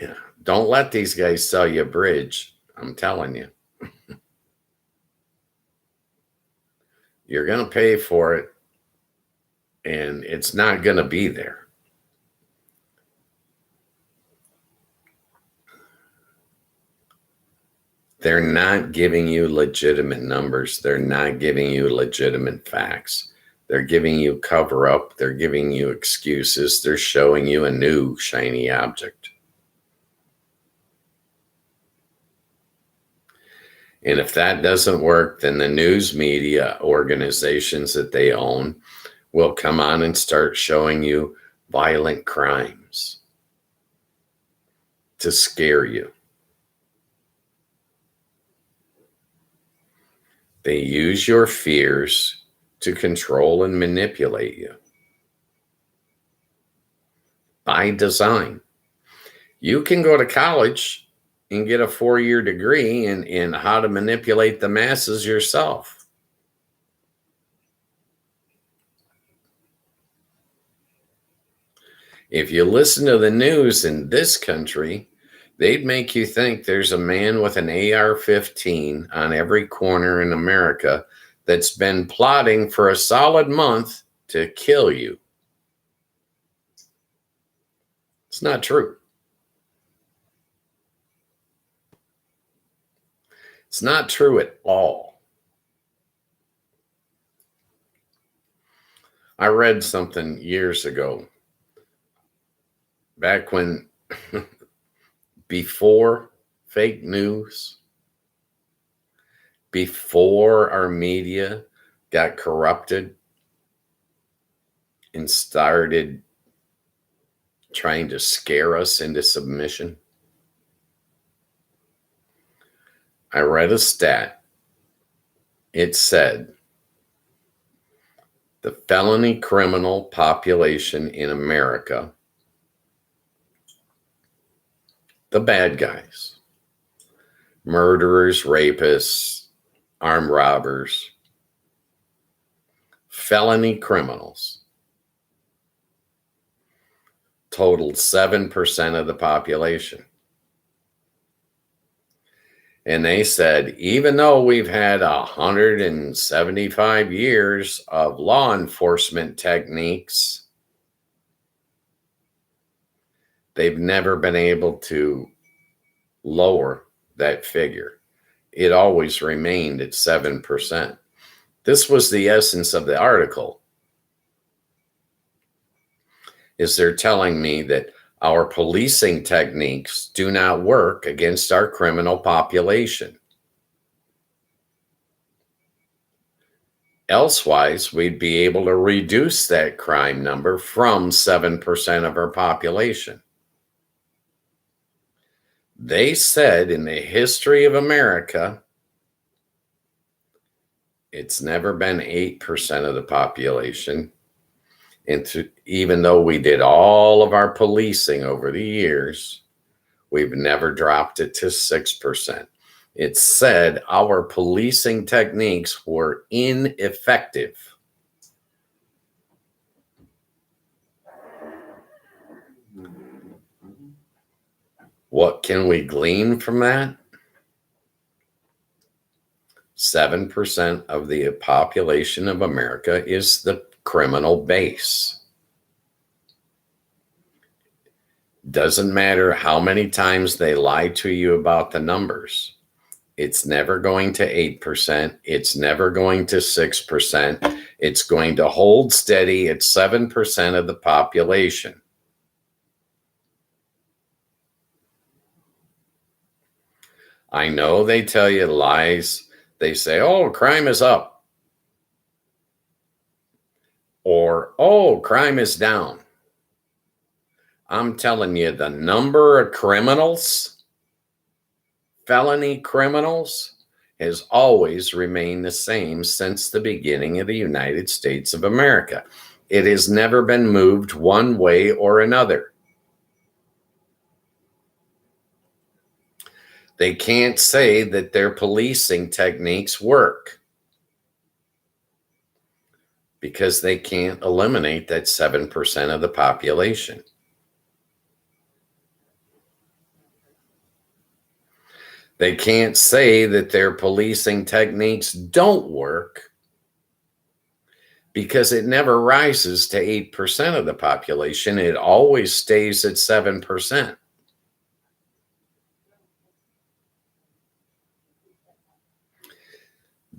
Yeah. Don't let these guys sell you a bridge. I'm telling you. You're going to pay for it, and it's not going to be there. They're not giving you legitimate numbers. They're not giving you legitimate facts. They're giving you cover up. They're giving you excuses. They're showing you a new shiny object. And if that doesn't work, then the news media organizations that they own will come on and start showing you violent crimes to scare you. They use your fears to control and manipulate you by design. You can go to college and get a 4-year degree in how to manipulate the masses yourself. If you listen to the news in this country, they'd make you think there's a man with an AR-15 on every corner in America that's been plotting for a solid month to kill you. It's not true. It's not true at all. I read something years ago, back when, before fake news, before our media got corrupted and started trying to scare us into submission. I read a stat. It said the felony criminal population in America, the bad guys, murderers, rapists, armed robbers, felony criminals, totaled 7% of the population. And they said, even though we've had 175 years of law enforcement techniques, they've never been able to lower that figure. It always remained at 7%. This was the essence of the article. Is they're telling me that our policing techniques do not work against our criminal population. Elsewise, we'd be able to reduce that crime number from 7% of our population. They said in the history of America, it's never been 8% of the population. And even though we did all of our policing over the years, we've never dropped it to 6%. It said our policing techniques were ineffective. What can we glean from that? 7% of the population of America is the criminal base. Doesn't matter how many times they lie to you about the numbers. It's never going to 8%. It's never going to 6%. It's going to hold steady at 7% of the population. I know they tell you lies. They say, oh, crime is up. Or, oh, crime is down. I'm telling you, the number of criminals, felony criminals, has always remained the same since the beginning of the United States of America. It has never been moved one way or another. They can't say that their policing techniques work. because they can't eliminate that 7% of the population. They can't say that their policing techniques don't work because it never rises to 8% of the population. It always stays at 7%.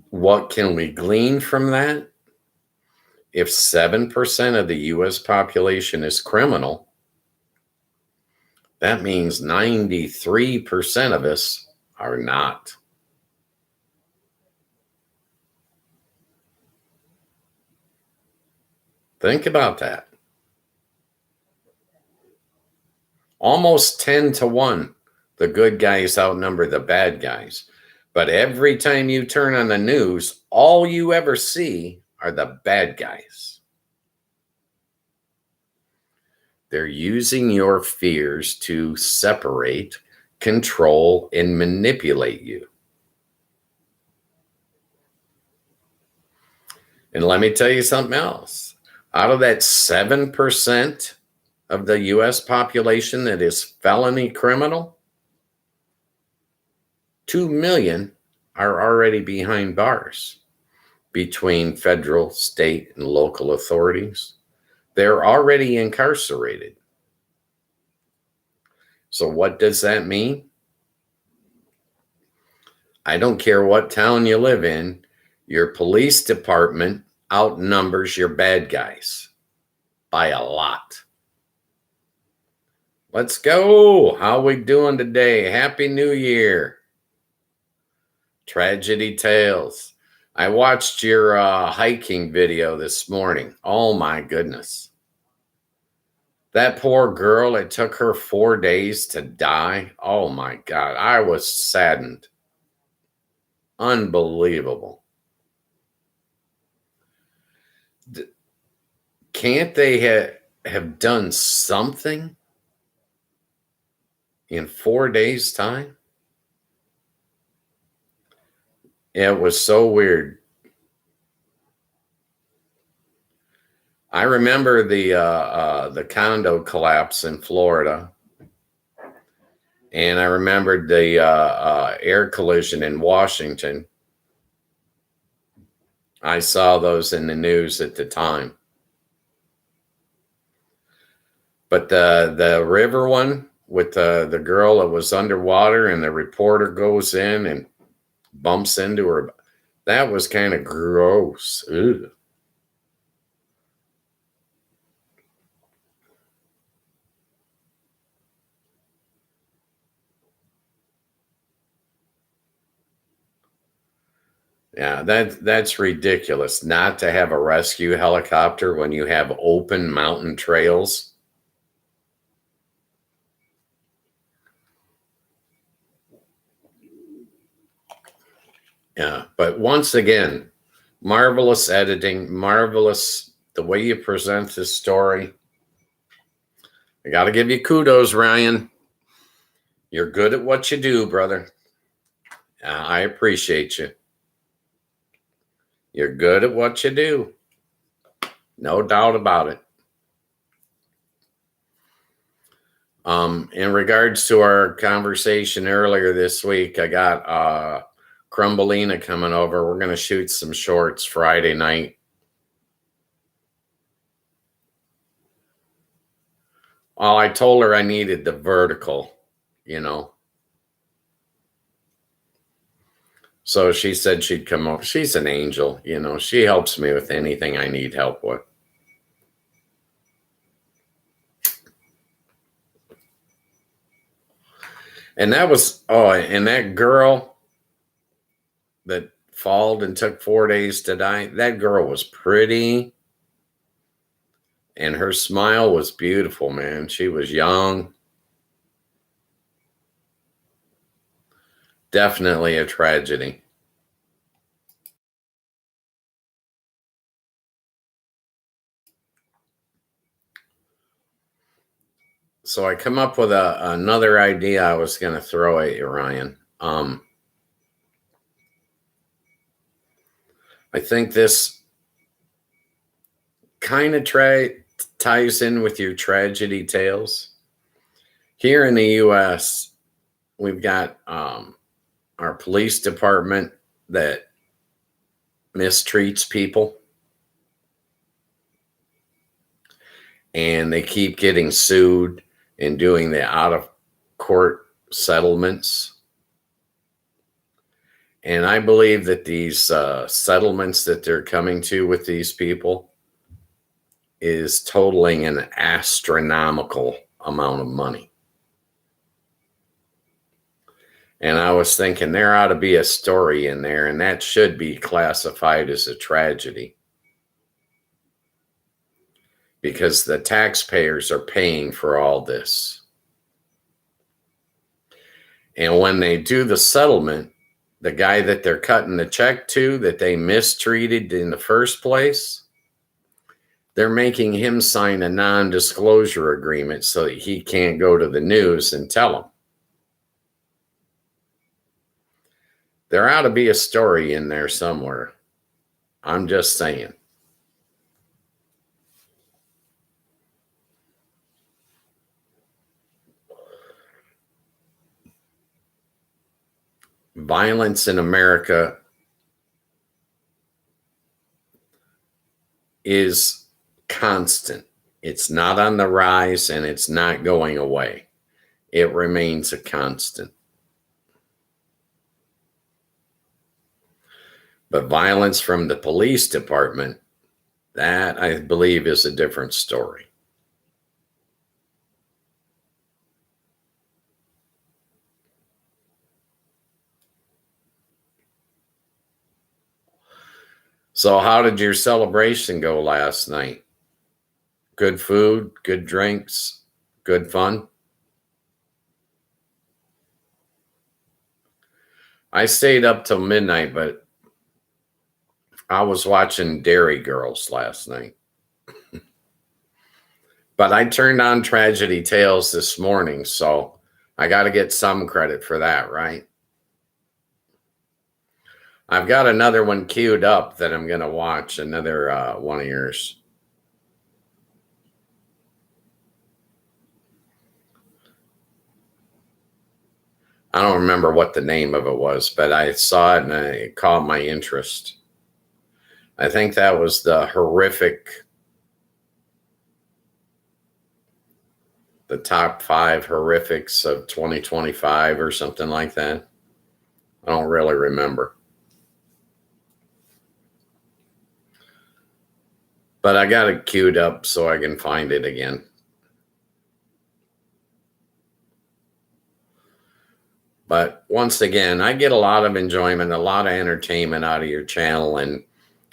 What can we glean from that? If 7% of the US population is criminal, that means 93% of us are not. Think about that. Almost 10 to 1, the good guys outnumber the bad guys. But every time you turn on the news, all you ever see are the bad guys. They're using your fears to separate, control, and manipulate you. And let me tell you something else. Out of that 7% of the US population that is felony criminal, 2 million are already behind bars between federal, state, and local authorities. They're already incarcerated. So what does that mean? I don't care what town you live in, your police department outnumbers your bad guys by a lot. Let's go. How we doing today? Happy New Year. Tragedy Tales. I watched your hiking video this morning. Oh my goodness. That poor girl, it took her 4 days to die. Oh my God. I was saddened. Unbelievable. Can't they have done something in 4 days' time? It was so weird. I remember the condo collapse in Florida, and I remembered the air collision in Washington. I saw those in the news at the time. But the river one with the girl that was underwater and the reporter goes in and bumps into her, that was kind of gross. Ugh. Yeah, that's ridiculous not to have a rescue helicopter when you have open mountain trails. Yeah, but once again, marvelous editing, marvelous the way you present this story. I got to give you kudos, Ryan. You're good at what you do, brother. I appreciate you. You're good at what you do. No doubt about it. In regards to our conversation earlier this week, I got Crumbelina coming over. We're going to shoot some shorts Friday night. Well, I told her I needed the vertical, So she said she'd come over. She's an angel, She helps me with anything I need help with. And that was, and that girl that falled and took 4 days to die, that girl was pretty. And her smile was beautiful, man. She was young. Definitely a tragedy. So I come up with another idea I was going to throw at you, Ryan. I think this kind of ties in with your tragedy tales. Here in the U.S., we've got our police department that mistreats people, and they keep getting sued and doing the out of court settlements. And I believe that these settlements that they're coming to with these people is totaling an astronomical amount of money. And I was thinking there ought to be a story in there, and that should be classified as a tragedy, because the taxpayers are paying for all this. And when they do the settlement, the guy that they're cutting the check to, that they mistreated in the first place, they're making him sign a non-disclosure agreement so that he can't go to the news and tell them. There ought to be a story in there somewhere. I'm just saying. Violence in America is constant. It's not on the rise, and it's not going away. It remains a constant. But violence from the police department, that I believe is a different story. So how did your celebration go last night? Good food, good drinks, good fun? I stayed up till midnight, but I was watching Dairy Girls last night. But I turned on Tragedy Tales this morning, so I got to get some credit for that, right? I've got another one queued up that I'm going to watch, another one of yours. I don't remember what the name of it was, but I saw it and it caught my interest. I think that was the top 5 horrifics of 2025 or something like that. I don't really remember. But I got it queued up so I can find it again. But once again, I get a lot of enjoyment, a lot of entertainment out of your channel, and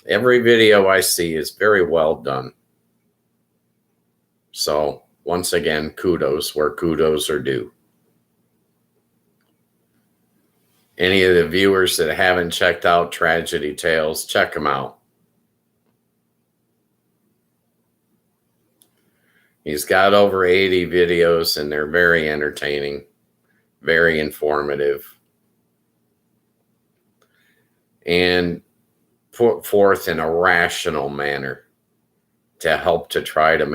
every video I see is very well done. So once again, kudos where kudos are due. Any of the viewers that haven't checked out Tragedy Tales, check them out. He's got over 80 videos, and they're very entertaining, very informative, and put forth in a rational manner to try to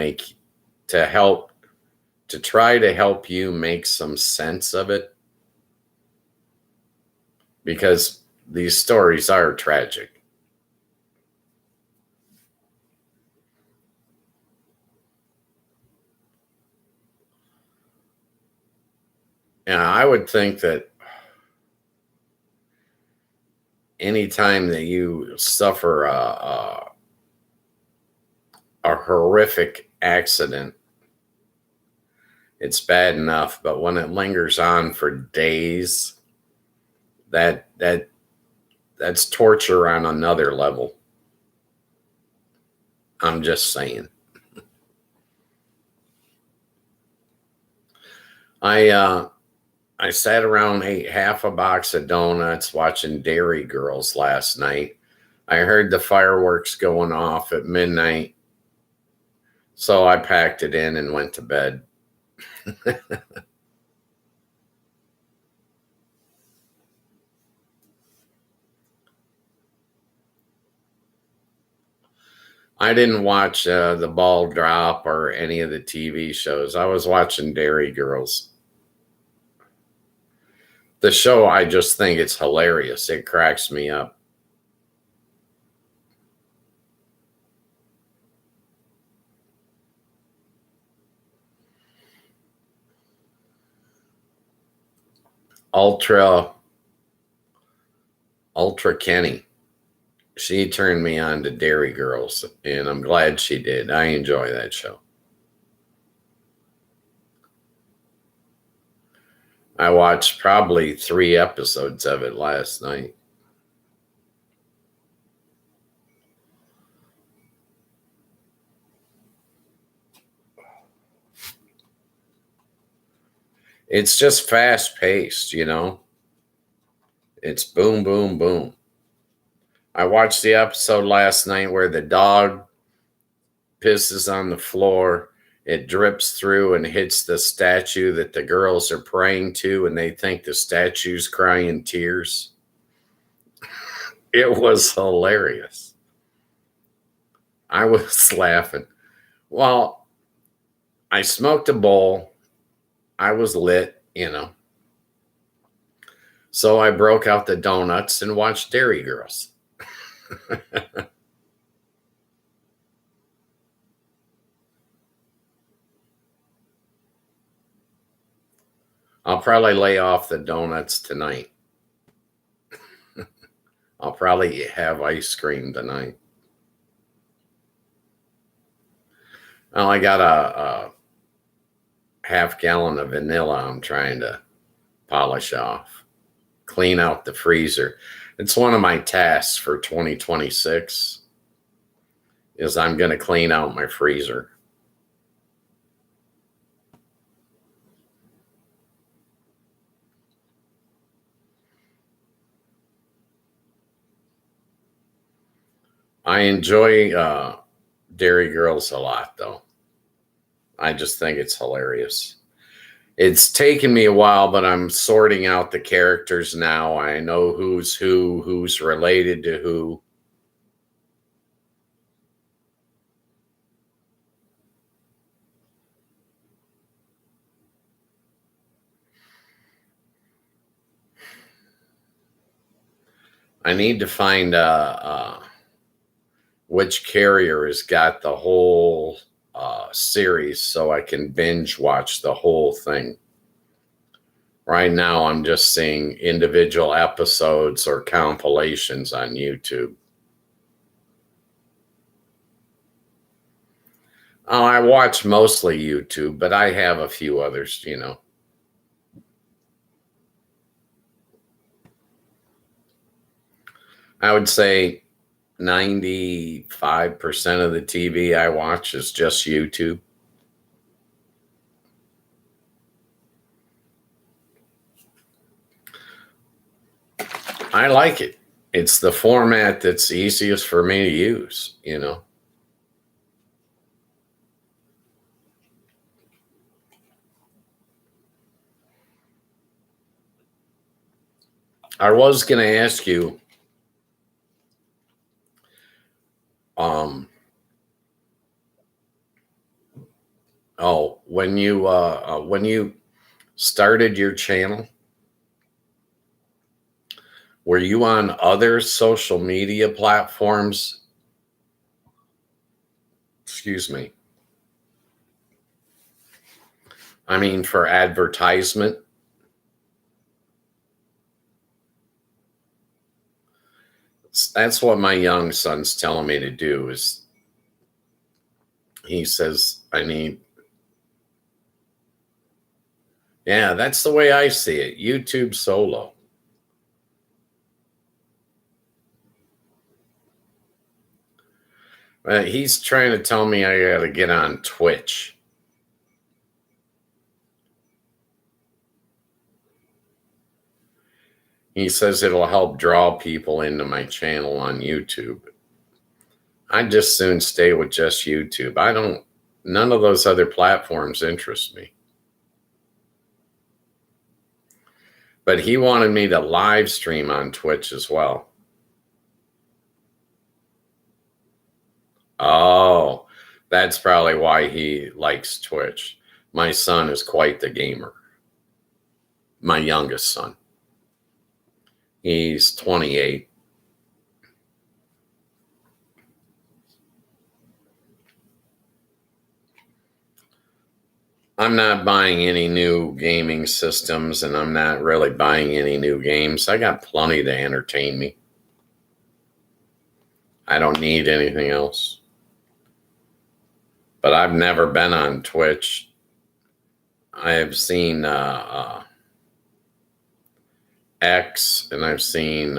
help you make some sense of it, because these stories are tragic. And I would think that anytime that you suffer a horrific accident, it's bad enough, but when it lingers on for days, that's torture on another level. I'm just saying. I sat around, ate half a box of donuts, watching Dairy Girls last night. I heard the fireworks going off at midnight, so I packed it in and went to bed. I didn't watch The Ball Drop or any of the TV shows. I was watching Dairy Girls. The show, I just think it's hilarious. It cracks me up. Ultra Kenny. She turned me on to Dairy Girls, and I'm glad she did. I enjoy that show. I watched probably 3 episodes of it last night. It's just fast paced, you know? It's boom, boom, boom. I watched the episode last night where the dog pisses on the floor. It drips through and hits the statue that the girls are praying to, and they think the statue's crying tears. It was hilarious. I was laughing. Well, I smoked a bowl. I was lit, you know. So I broke out the donuts and watched Dairy Girls. I'll probably lay off the donuts tonight. I'll probably have ice cream tonight. Well, I got a half gallon of vanilla I'm trying to polish off, clean out the freezer. It's one of my tasks for 2026 is I'm going to clean out my freezer. I enjoy Dairy Girls a lot, though. I just think it's hilarious. It's taken me a while, but I'm sorting out the characters now. I know who's who's related to who. I need to find which carrier has got the whole series so I can binge watch the whole thing. Right now, I'm just seeing individual episodes or compilations on YouTube. Oh, I watch mostly YouTube, but I have a few others, you know. I would say 95% of the TV I watch is just YouTube. I like it. It's the format that's easiest for me to use, you know. I was going to ask you, when you started your channel, were you on other social media platforms? Excuse me. I mean, for advertisement? That's what my young son's telling me to do is he says, yeah, that's the way I see it. YouTube solo. He's trying to tell me I got to get on Twitch. He says it'll help draw people into my channel on YouTube. I'd just soon stay with just YouTube. None of those other platforms interest me. But he wanted me to live stream on Twitch as well. Oh, that's probably why he likes Twitch. My son is quite the gamer. My youngest son. He's 28. I'm not buying any new gaming systems, and I'm not really buying any new games. I got plenty to entertain me. I don't need anything else. But I've never been on Twitch. I have seen X, and I've seen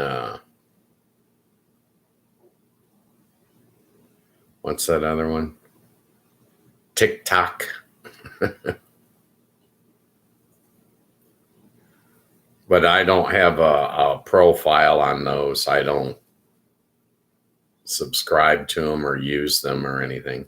what's that other one? TikTok. But I don't have a profile on those. I don't subscribe to them or use them or anything.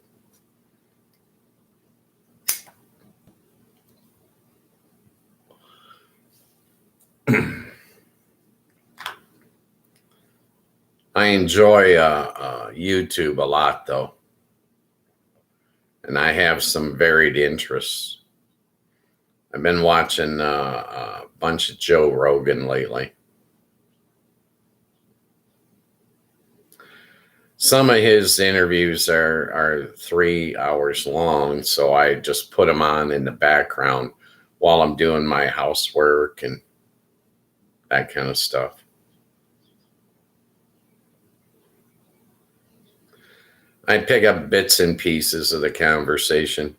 I enjoy YouTube a lot, though. And I have some varied interests. I've been watching a bunch of Joe Rogan lately. Some of his interviews are 3 hours long, so I just put them on in the background while I'm doing my housework and that kind of stuff. I pick up bits and pieces of the conversation.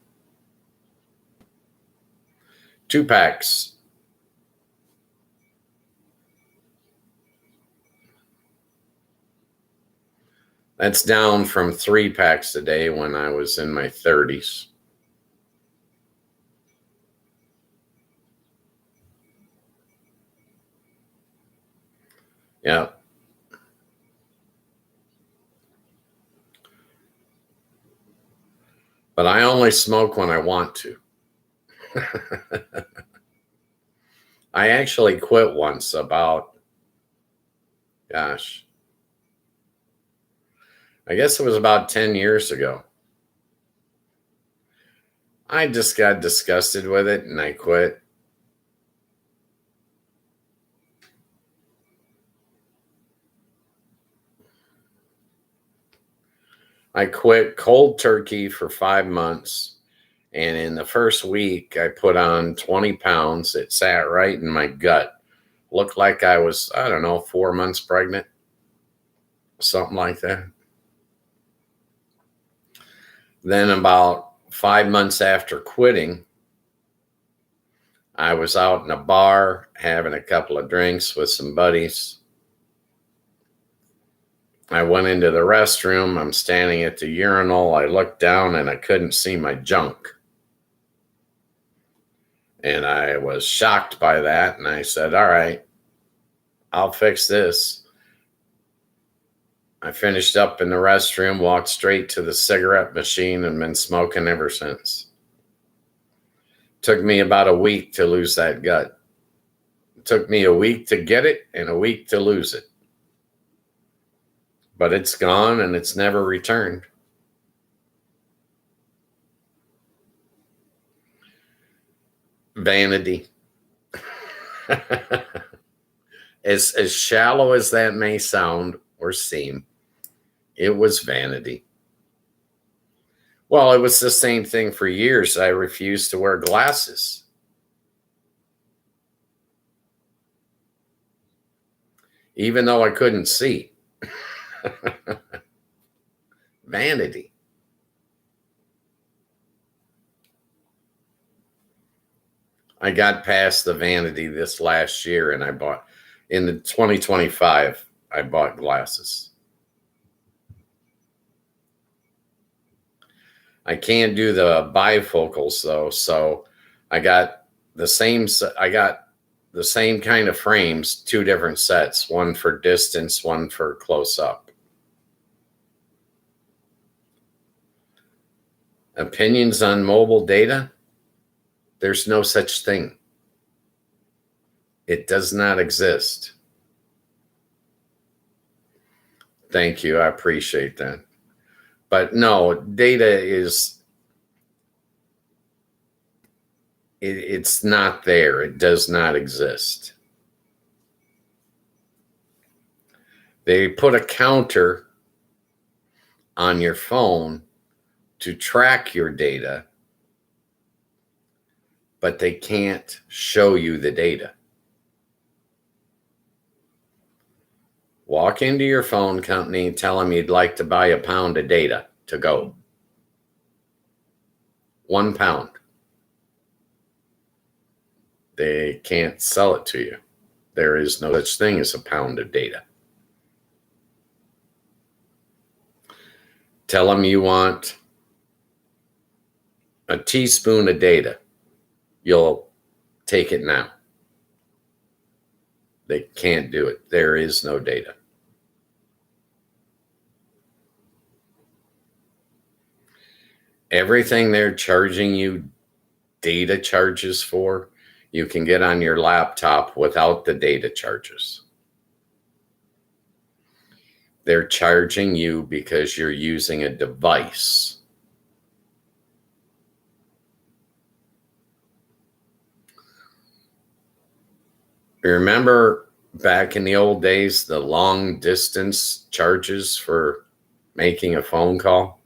2 packs. That's down from 3 packs a day when I was in my 30s. Yeah. But I only smoke when I want to. I actually quit once about, gosh, I guess it was about 10 years ago. I just got disgusted with it and I quit. I quit cold turkey for 5 months. And in the first week, I put on 20 pounds. It sat right in my gut. Looked like I was, I don't know, 4 months pregnant. Something like that. Then about 5 months after quitting, I was out in a bar having a couple of drinks with some buddies. I went into the restroom. I'm standing at the urinal. I looked down and I couldn't see my junk. And I was shocked by that. And I said, all right, I'll fix this. I finished up in the restroom, walked straight to the cigarette machine, and been smoking ever since. Took me about a week to lose that gut. It took me a week to get it and a week to lose it. But it's gone and it's never returned. Vanity. As shallow as that may sound or seem, it was vanity. Well, it was the same thing for years. I refused to wear glasses. Even though I couldn't see. Vanity. I got past the vanity this last year and I bought, in the 2025, I bought glasses. I can't do the bifocals though, so I got the same kind of frames, 2 different sets, one for distance, one for close up. Opinions on mobile data? There's no such thing. It does not exist. Thank you. I appreciate that. But no, data is, it's not there. It does not exist. They put a counter on your phone to track your data, but they can't show you the data. Walk into your phone company, tell them you'd like to buy a pound of data to go. 1 pound. They can't sell it to you. There is no such thing as a pound of data. Tell them you want a teaspoon of data. You'll take it now. They can't do it. There is no data. Everything they're charging you data charges for, you can get on your laptop without the data charges. They're charging you because you're using a device. Remember back in the old days, the long distance charges for making a phone call?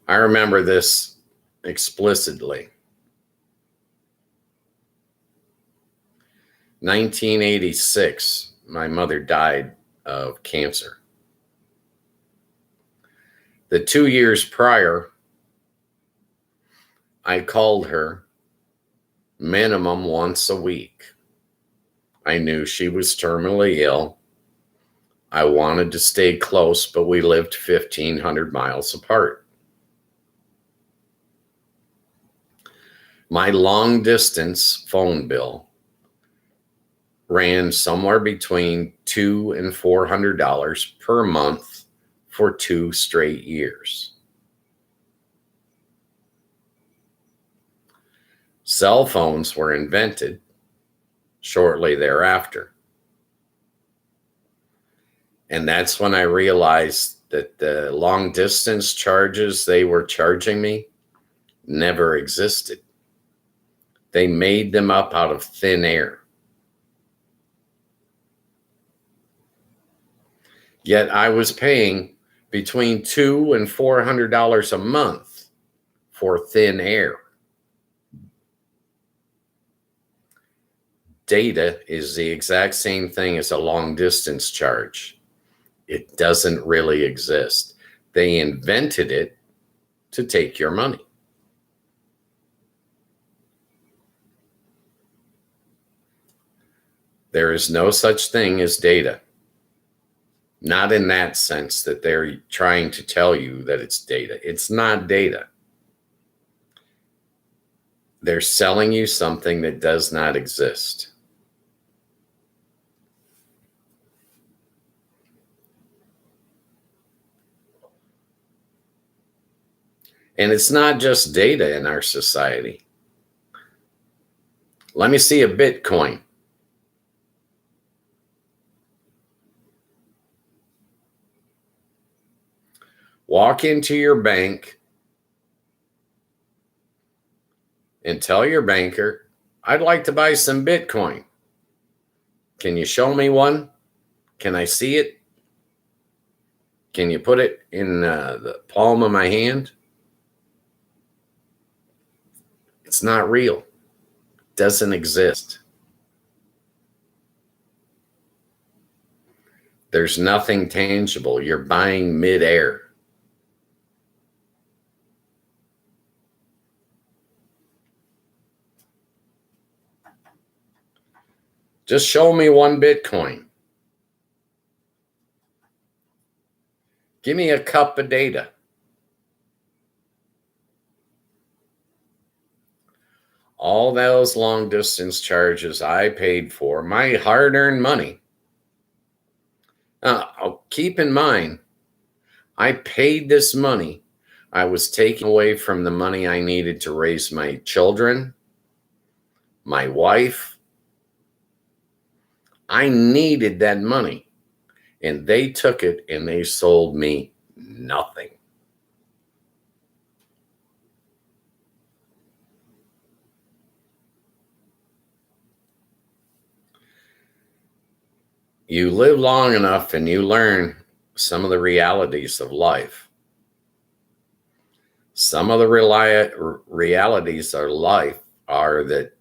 I remember this explicitly. 1986, my mother died of cancer. The 2 years prior, I called her minimum once a week. I knew she was terminally ill. I wanted to stay close, but we lived 1,500 miles apart. My long distance phone bill ran somewhere between $200 and $400 per month for 2 straight years. Cell phones were invented shortly thereafter. And that's when I realized that the long distance charges they were charging me never existed. They made them up out of thin air. Yet I was paying between $200 and $400 a month for thin air. Data is the exact same thing as a long distance charge. It doesn't really exist. They invented it to take your money. There is no such thing as data. Not in that sense that they're trying to tell you that it's data. It's not data. They're selling you something that does not exist. And it's not just data in our society. Let me see a Bitcoin. Walk into your bank and tell your banker, I'd like to buy some Bitcoin. Can you show me one? Can I see it? Can you put it in the palm of my hand? It's not real. It doesn't exist. There's nothing tangible. You're buying midair. Just show me one Bitcoin. Give me a cup of data. All those long distance charges I paid for, my hard-earned money. Keep in mind, I paid this money. I was taking away from the money I needed to raise my children, my wife. I needed that money. And they took it and they sold me nothing. You live long enough and you learn some of the realities of life. Some of the realities of life are that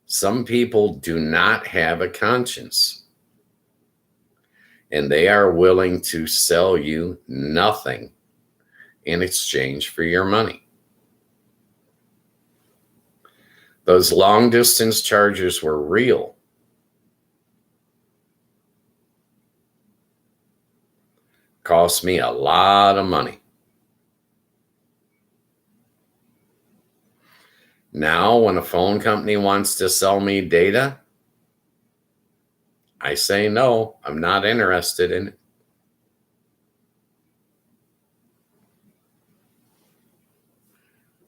some people do not have a conscience, and they are willing to sell you nothing in exchange for your money. Those long distance chargers were real. Cost me a lot of money. Now, when a phone company wants to sell me data, I say no, I'm not interested in it.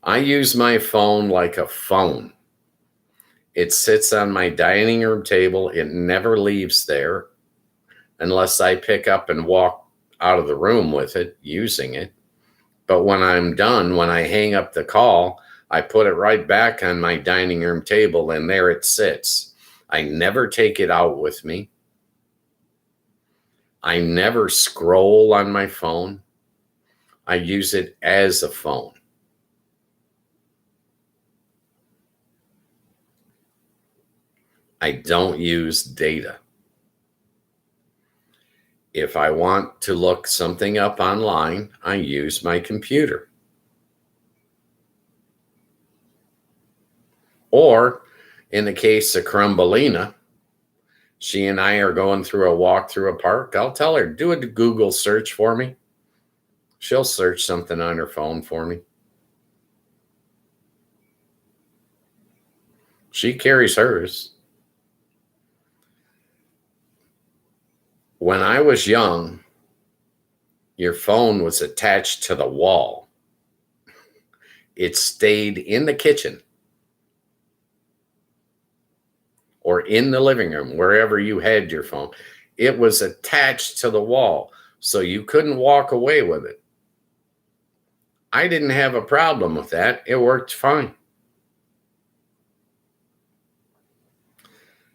I use my phone like a phone. It sits on my dining room table. It never leaves there unless I pick up and walk out of the room with it, using it. But when I'm done, when I hang up the call, I put it right back on my dining room table, and there it sits. I never take it out with me. I never scroll on my phone. I use it as a phone. I don't use data. If I want to look something up online, I use my computer. Or in the case of Crumbelina, she and I are going through a walk through a park. I'll tell her, do a Google search for me. She'll search something on her phone for me. She carries hers. When I was young, your phone was attached to the wall. It stayed in the kitchen or in the living room, wherever you had your phone. It was attached to the wall, so you couldn't walk away with it. I didn't have a problem with that. It worked fine.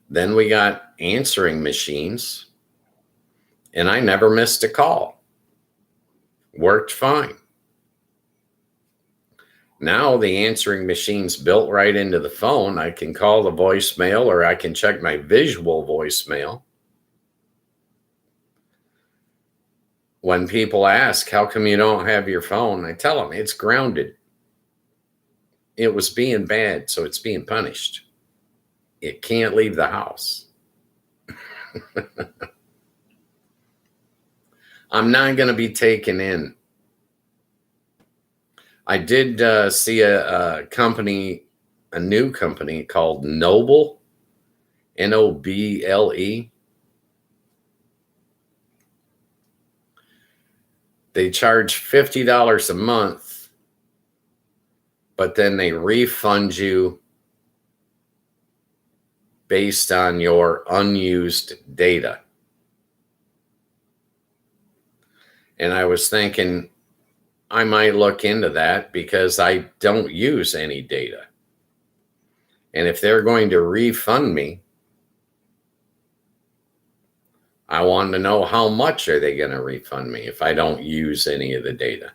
Then we got answering machines, and I never missed a call. Worked fine. Now the answering machine's built right into the phone. I can call the voicemail, or I can check my visual voicemail. When people ask, how come you don't have your phone? I tell them it's grounded. It was being bad, so it's being punished. It can't leave the house. I'm not going to be taken in. I did see a company, a new company called Noble, Noble. They charge $50 a month, but then they refund you based on your unused data. And I was thinking, I might look into that because I don't use any data. And if they're going to refund me, I want to know how much are they going to refund me if I don't use any of the data.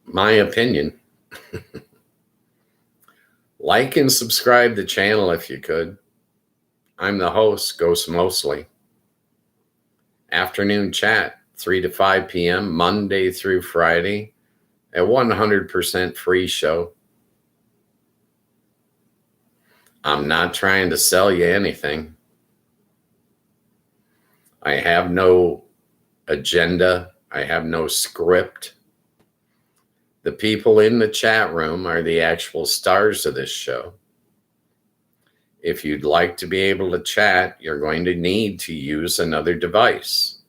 My opinion. Like and subscribe to the channel if you could. I'm the host, Ghost Mostly. Afternoon chat, 3 to 5 p.m., Monday through Friday, a 100% free show. I'm not trying to sell you anything. I have no agenda. I have no script. The people in the chat room are the actual stars of this show. If you'd like to be able to chat, you're going to need to use another device.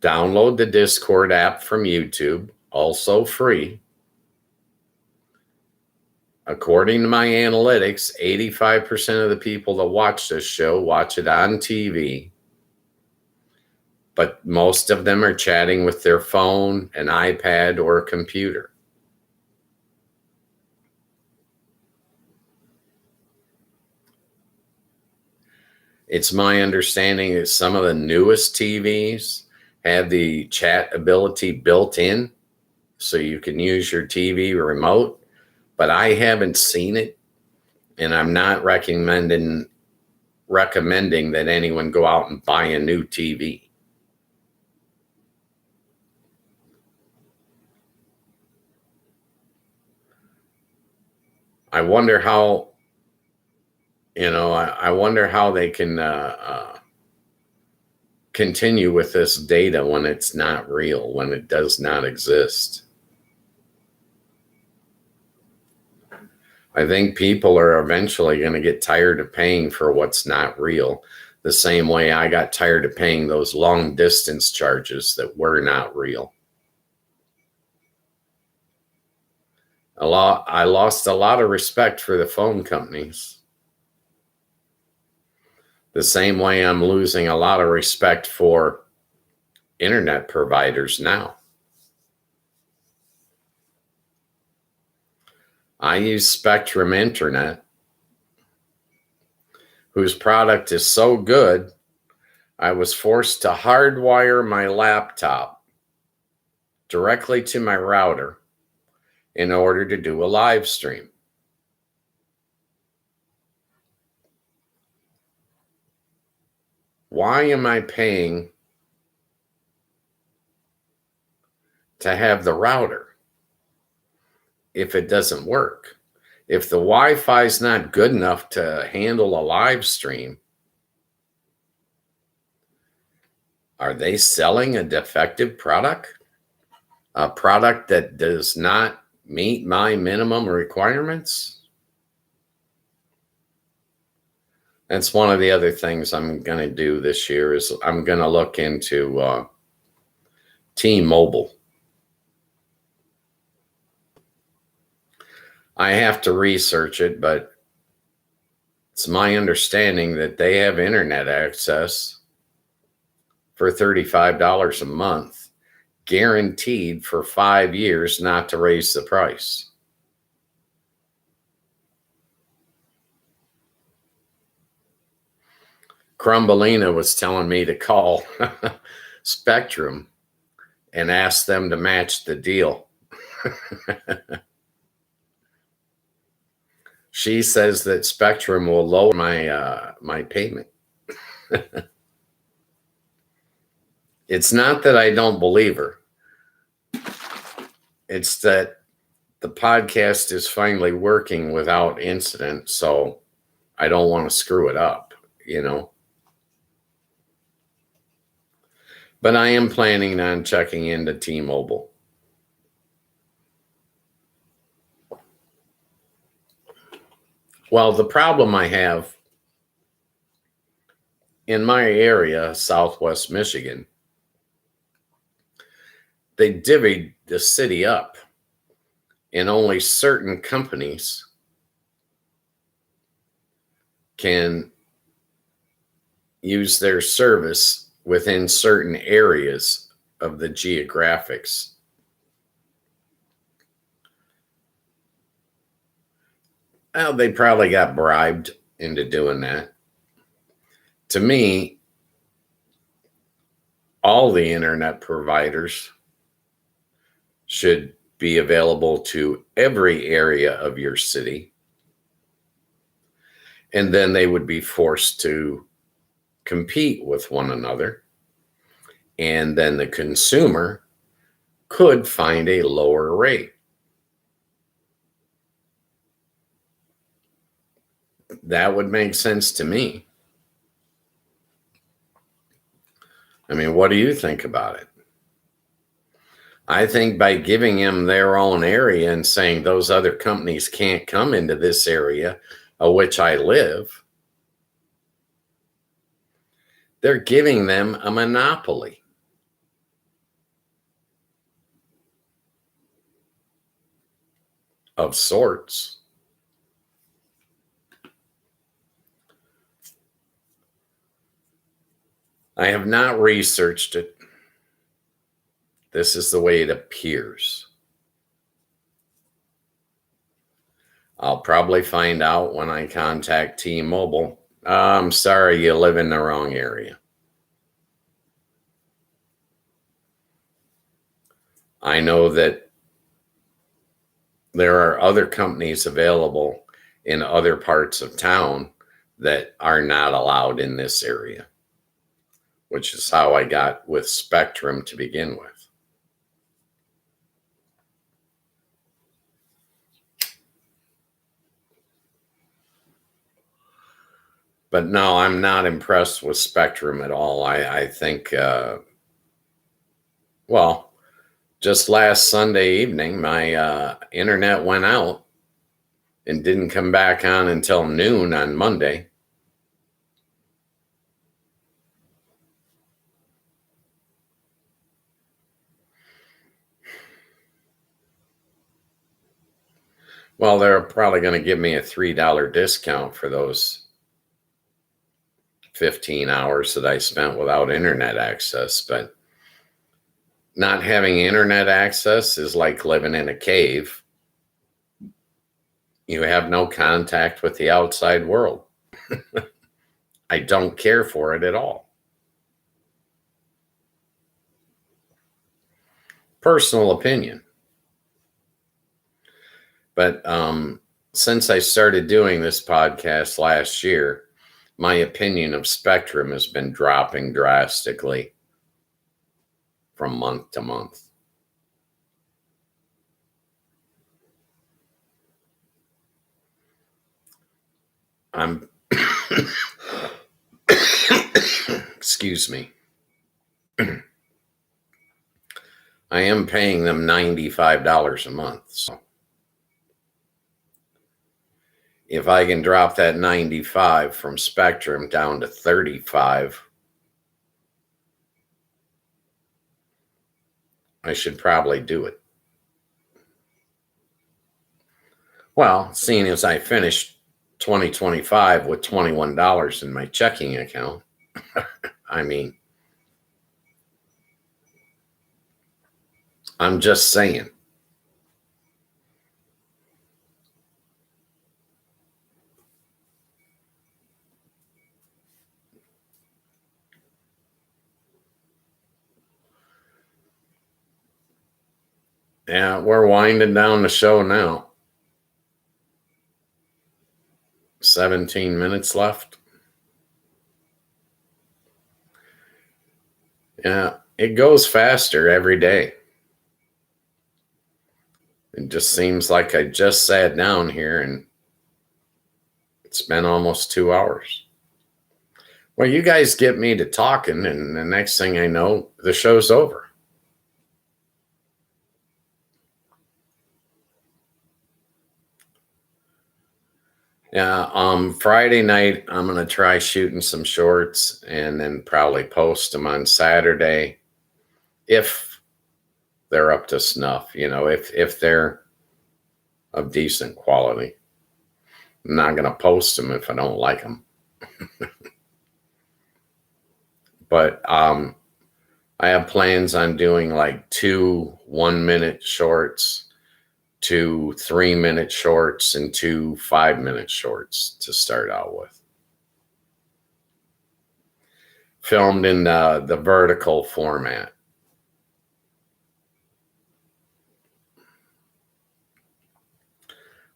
Download the Discord app from YouTube, also free. According to my analytics, 85% of the people that watch this show watch it on TV. But most of them are chatting with their phone, an iPad, or a computer. It's my understanding that some of the newest TVs have the chat ability built in, so you can use your TV remote, but I haven't seen it, and I'm not recommending that anyone go out and buy a new TV. I wonder how, I wonder how they can continue with this data when it's not real, when it does not exist. I think people are eventually going to get tired of paying for what's not real, the same way I got tired of paying those long distance charges that were not real. I lost a lot of respect for the phone companies. The same way I'm losing a lot of respect for internet providers now. I use Spectrum Internet, whose product is so good, I was forced to hardwire my laptop directly to my router in order to do a live stream. Why am I paying to have the router if it doesn't work? If the Wi-Fi is not good enough to handle a live stream, are they selling a defective product? A product that does not meet my minimum requirements? That's one of the other things I'm going to do this year is I'm going to look into T-Mobile. I have to research it, but it's my understanding that they have internet access for $35 a month, guaranteed for 5 years not to raise the price. Crumbelina was telling me to call Spectrum and ask them to match the deal. She says that Spectrum will lower my payment. It's not that I don't believe her. It's that the podcast is finally working without incident, so I don't want to screw it up, But I am planning on checking into T-Mobile. Well, the problem I have in my area, Southwest Michigan, they divvied the city up, and only certain companies can use their service within certain areas of the geographics. Well, they probably got bribed into doing that. To me, all the internet providers should be available to every area of your city. And then they would be forced to compete with one another. And then the consumer could find a lower rate. That would make sense to me. I mean, what do you think about it? I think by giving them their own area and saying those other companies can't come into this area of which I live, they're giving them a monopoly. of sorts. I have not researched it. This is the way it appears. I'll probably find out when I contact T-Mobile. I'm sorry, you live in the wrong area. I know that there are other companies available in other parts of town that are not allowed in this area, which is how I got with Spectrum to begin with. But no, I'm not impressed with Spectrum at all. I think, well, just last Sunday evening, my internet went out and didn't come back on until noon on Monday. Well, they're probably going to give me a $3 discount for those 15 hours that I spent without internet access. But not having internet access is like living in a cave. You have no contact with the outside world. I don't care for it at all. Personal opinion. But since I started doing this podcast last year, my opinion of Spectrum has been dropping drastically from month to month. I'm excuse me. I am paying them $95 a month. So if I can drop that 95 from Spectrum down to 35, I should probably do it. Well, seeing as I finished 2025 with $21 in my checking account, I mean, I'm just saying. Yeah, we're winding down the show now. 17 minutes left. Yeah, it goes faster every day. It just seems like I just sat down here and it's been almost 2 hours. Well, you guys get me to talking, and the next thing I know, the show's over. Yeah, Friday night, I'm going to try shooting some shorts and then probably post them on Saturday if they're up to snuff, if they're of decent quality. I'm not going to post them if I don't like them. But I have plans on doing like 2 1-minute shorts, 2 3-minute shorts, and 2 5-minute shorts to start out with. Filmed in the vertical format.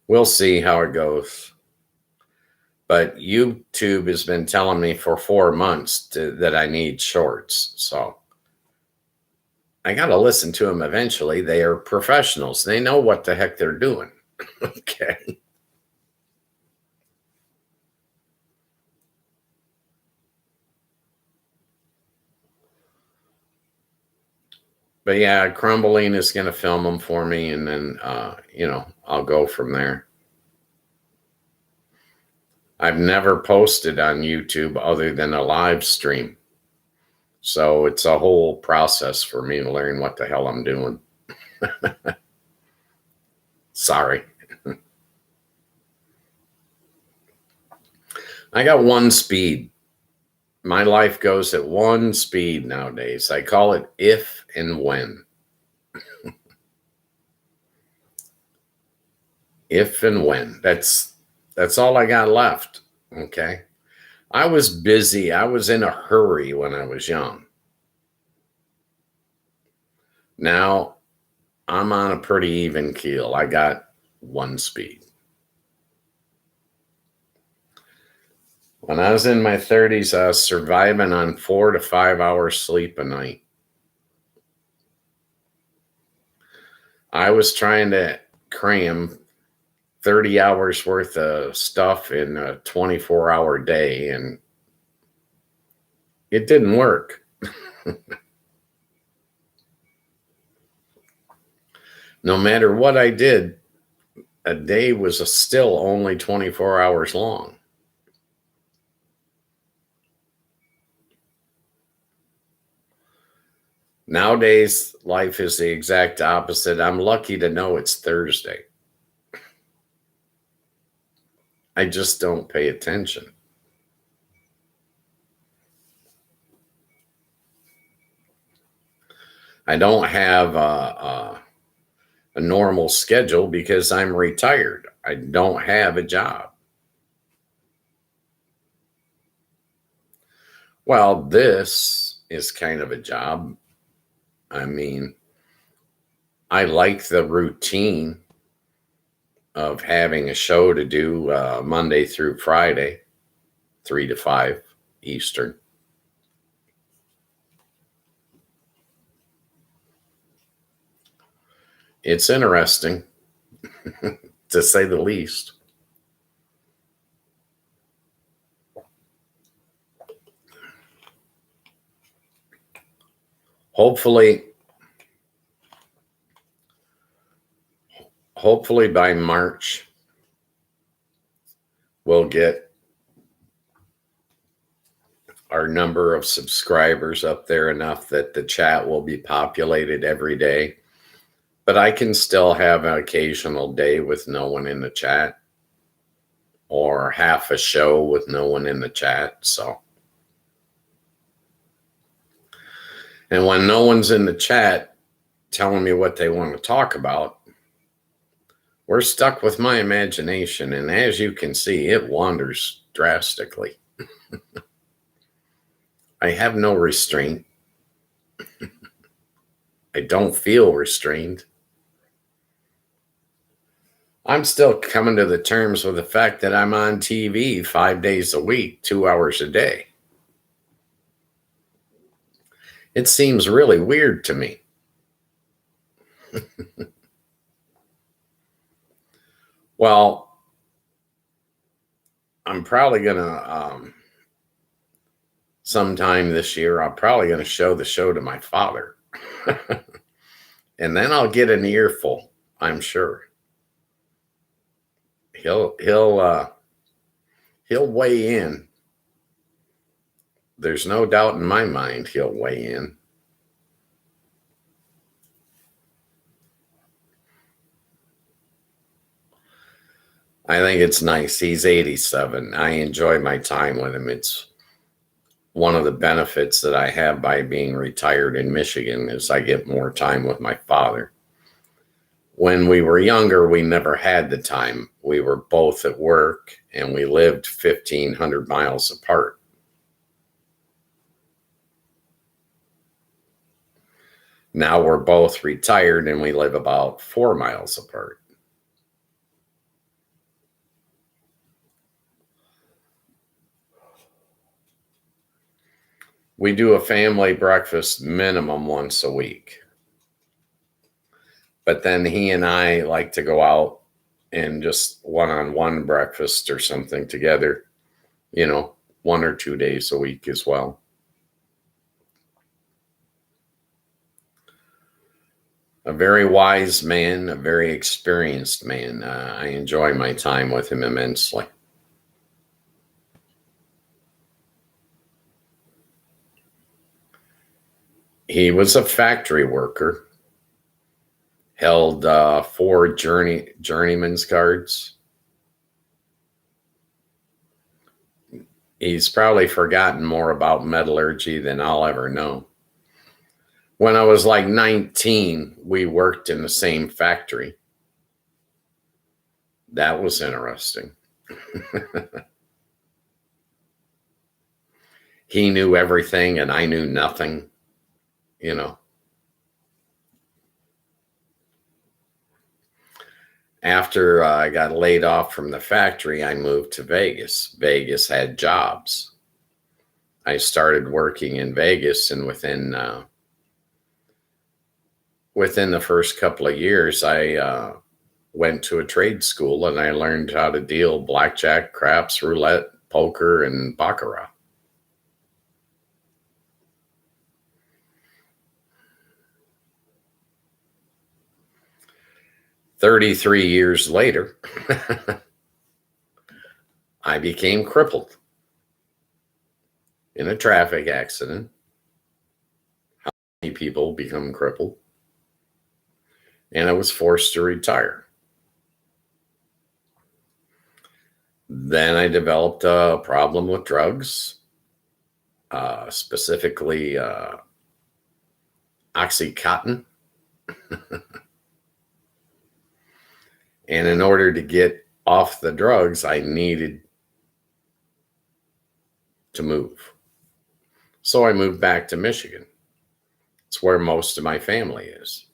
We'll see how it goes. But YouTube has been telling me for 4 months that I need shorts. So I got to listen to them eventually. They are professionals. They know what the heck they're doing. Okay. But yeah, Crumbling is going to film them for me, and then, I'll go from there. I've never posted on YouTube other than a live stream. So it's a whole process for me to learn what the hell I'm doing. Sorry. I got one speed. My life goes at one speed nowadays. I call it if and when. If and when. That's all I got left. Okay. I was busy. I was in a hurry when I was young. Now I'm on a pretty even keel. I got one speed. When I was in my 30s, I was surviving on 4 to 5 hours sleep a night. I was trying to cram 30 hours worth of stuff in a 24-hour day, and it didn't work. No matter what I did, a day was still only 24 hours long. Nowadays, life is the exact opposite. I'm lucky to know it's Thursday. I just don't pay attention. I don't have a normal schedule because I'm retired. I don't have a job. Well, this is kind of a job. I mean, I like the routine of having a show to do Monday through Friday, 3 to 5 Eastern. It's interesting, to say the least. Hopefully by March, we'll get our number of subscribers up there enough that the chat will be populated every day. But I can still have an occasional day with no one in the chat, or half a show with no one in the chat. So, and when no one's in the chat telling me what they want to talk about, we're stuck with my imagination. And as you can see, it wanders drastically. I have no restraint. I don't feel restrained. I'm still coming to the terms with the fact that I'm on TV 5 days a week, 2 hours a day. It seems really weird to me. Well, I'm probably going to, sometime this year, I'm probably going to show the show to my father. And then I'll get an earful, I'm sure. He'll weigh in. There's no doubt in my mind he'll weigh in. I think it's nice. He's 87. I enjoy my time with him. It's one of the benefits that I have by being retired in Michigan is I get more time with my father. When we were younger, we never had the time. We were both at work and we lived 1,500 miles apart. Now we're both retired and we live about 4 miles apart. We do a family breakfast minimum once a week. But then he and I like to go out and just one-on-one breakfast or something together, 1 or 2 days a week as well. A very wise man, a very experienced man. I enjoy my time with him immensely. He was a factory worker. held 4 journeyman's cards. He's probably forgotten more about metallurgy than I'll ever know. When I was like 19, we worked in the same factory. That was interesting. He knew everything and I knew nothing, you know. After I got laid off from the factory, I moved to Vegas. Vegas had jobs. I started working in Vegas, and within the first couple of years, I went to a trade school and I learned how to deal blackjack, craps, roulette, poker, and baccarat. "33 years later, I became crippled in a traffic accident. How many people become crippled? And I was forced to retire. Then I developed a problem with drugs, specifically Oxycontin. And in order to get off the drugs, I needed to move. So I moved back to Michigan. It's where most of my family is.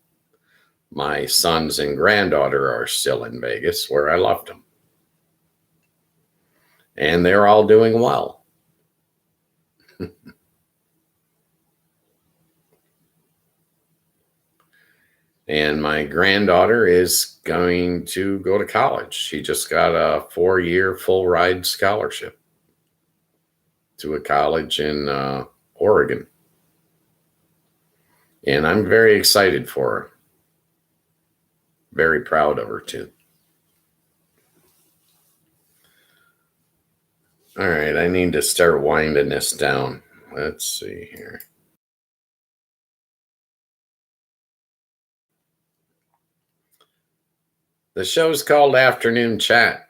My sons and granddaughter are still in Vegas, where I left them. And they're all doing well. And my granddaughter is going to go to college. She just got a 4-year full ride scholarship to a college in Oregon. And I'm very excited for her. Very proud of her too. All right, I need to start winding this down. Let's see here. The show's called Afternoon Chat,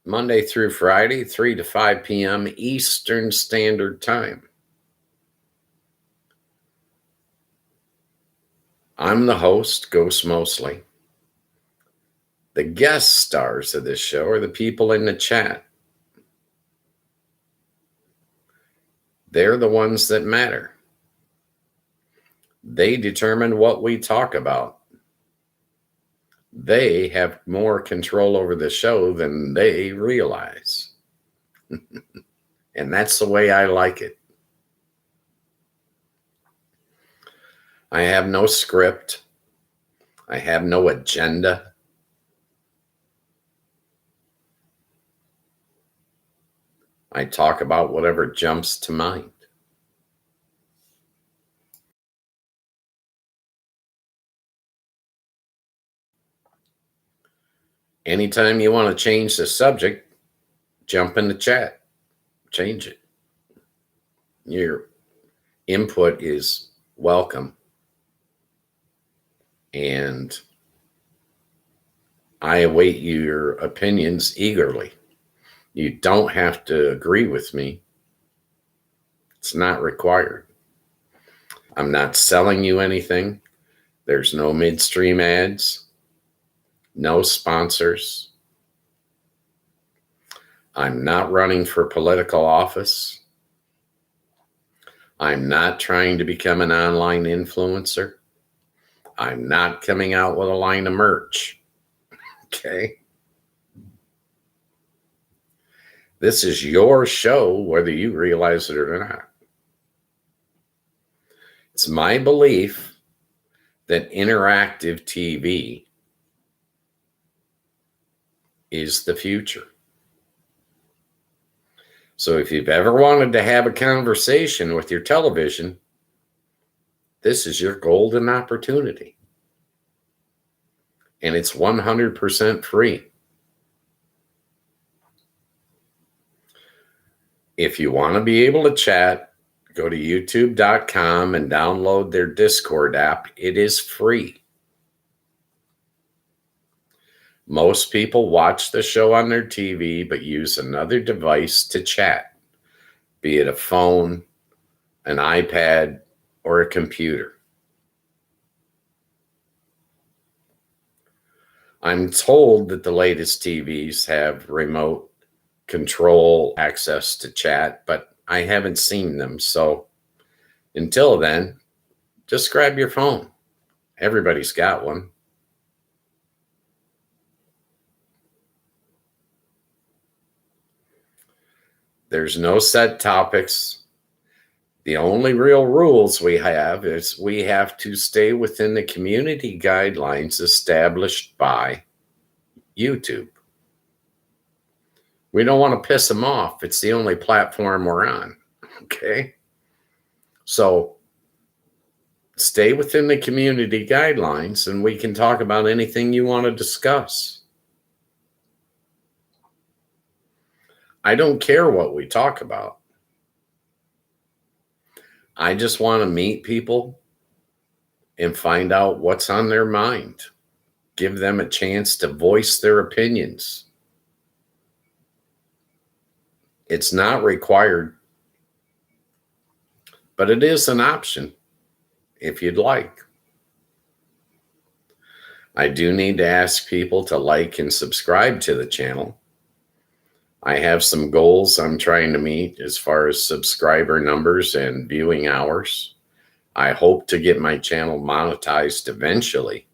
Monday through Friday, 3 to 5 p.m. Eastern Standard Time. I'm the host, Ghost Mostly. The guest stars of this show are the people in the chat. They're the ones that matter. They determine what we talk about. They have more control over the show than they realize. And that's the way I like it. I have no script. I have no agenda. I talk about whatever jumps to mind. Anytime you want to change the subject, jump in the chat. Change it. Your input is welcome. And I await your opinions eagerly. You don't have to agree with me. It's not required. I'm not selling you anything. There's no midstream ads. No sponsors. I'm not running for political office. I'm not trying to become an online influencer. I'm not coming out with a line of merch. Okay? This is your show, whether you realize it or not. It's my belief that interactive TV is the future. So if you've ever wanted to have a conversation with your television, this is your golden opportunity. And it's 100% free. If you want to be able to chat, go to youtube.com and download their Discord app. It is free. Most people watch the show on their TV but use another device to chat, be it a phone, an iPad, or a computer. I'm told that the latest TVs have remote control access to chat, but I haven't seen them. So until then, just grab your phone. Everybody's got one. There's no set topics. The only real rules we have is we have to stay within the community guidelines established by YouTube. We don't want to piss them off. It's the only platform we're on. Okay. So stay within the community guidelines and we can talk about anything you want to discuss. I don't care what we talk about. I just want to meet people and find out what's on their mind. Give them a chance to voice their opinions. It's not required, but it is an option if you'd like. I do need to ask people to like and subscribe to the channel. I have some goals I'm trying to meet as far as subscriber numbers and viewing hours. I hope to get my channel monetized eventually,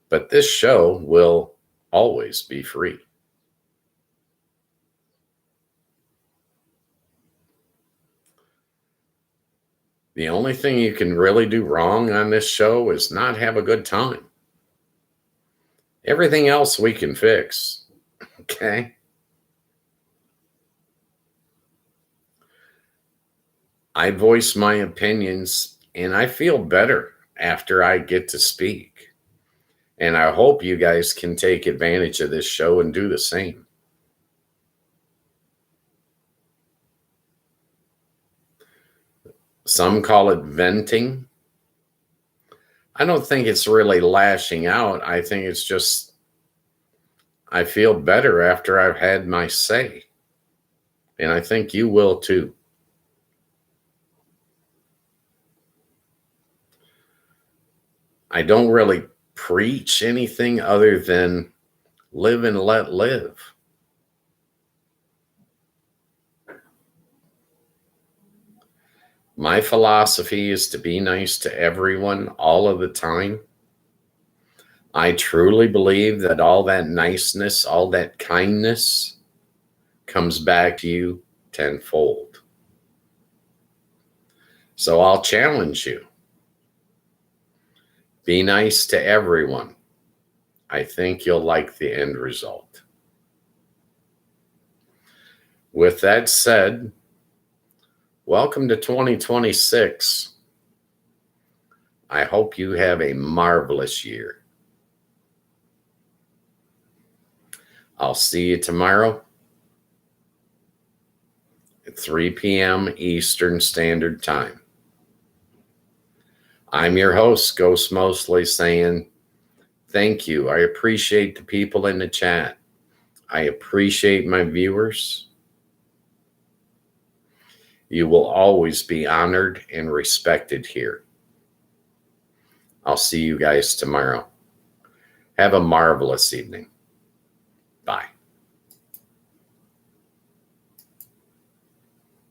but this show will always be free. The only thing you can really do wrong on this show is not have a good time. Everything else we can fix, okay? I voice my opinions and I feel better after I get to speak. And I hope you guys can take advantage of this show and do the same. Some call it venting. I don't think it's really lashing out. I think it's just, I feel better after I've had my say. And I think you will too. I don't really preach anything other than live and let live. My philosophy is to be nice to everyone all of the time. I truly believe that all that niceness, all that kindness comes back to you tenfold. So I'll challenge you. Be nice to everyone. I think you'll like the end result. With that said, welcome to 2026. I hope you have a marvelous year. I'll see you tomorrow at 3 p.m. Eastern Standard Time. I'm your host, Ghost Mostly, saying thank you. I appreciate the people in the chat. I appreciate my viewers. You will always be honored and respected here. I'll see you guys tomorrow. Have a marvelous evening.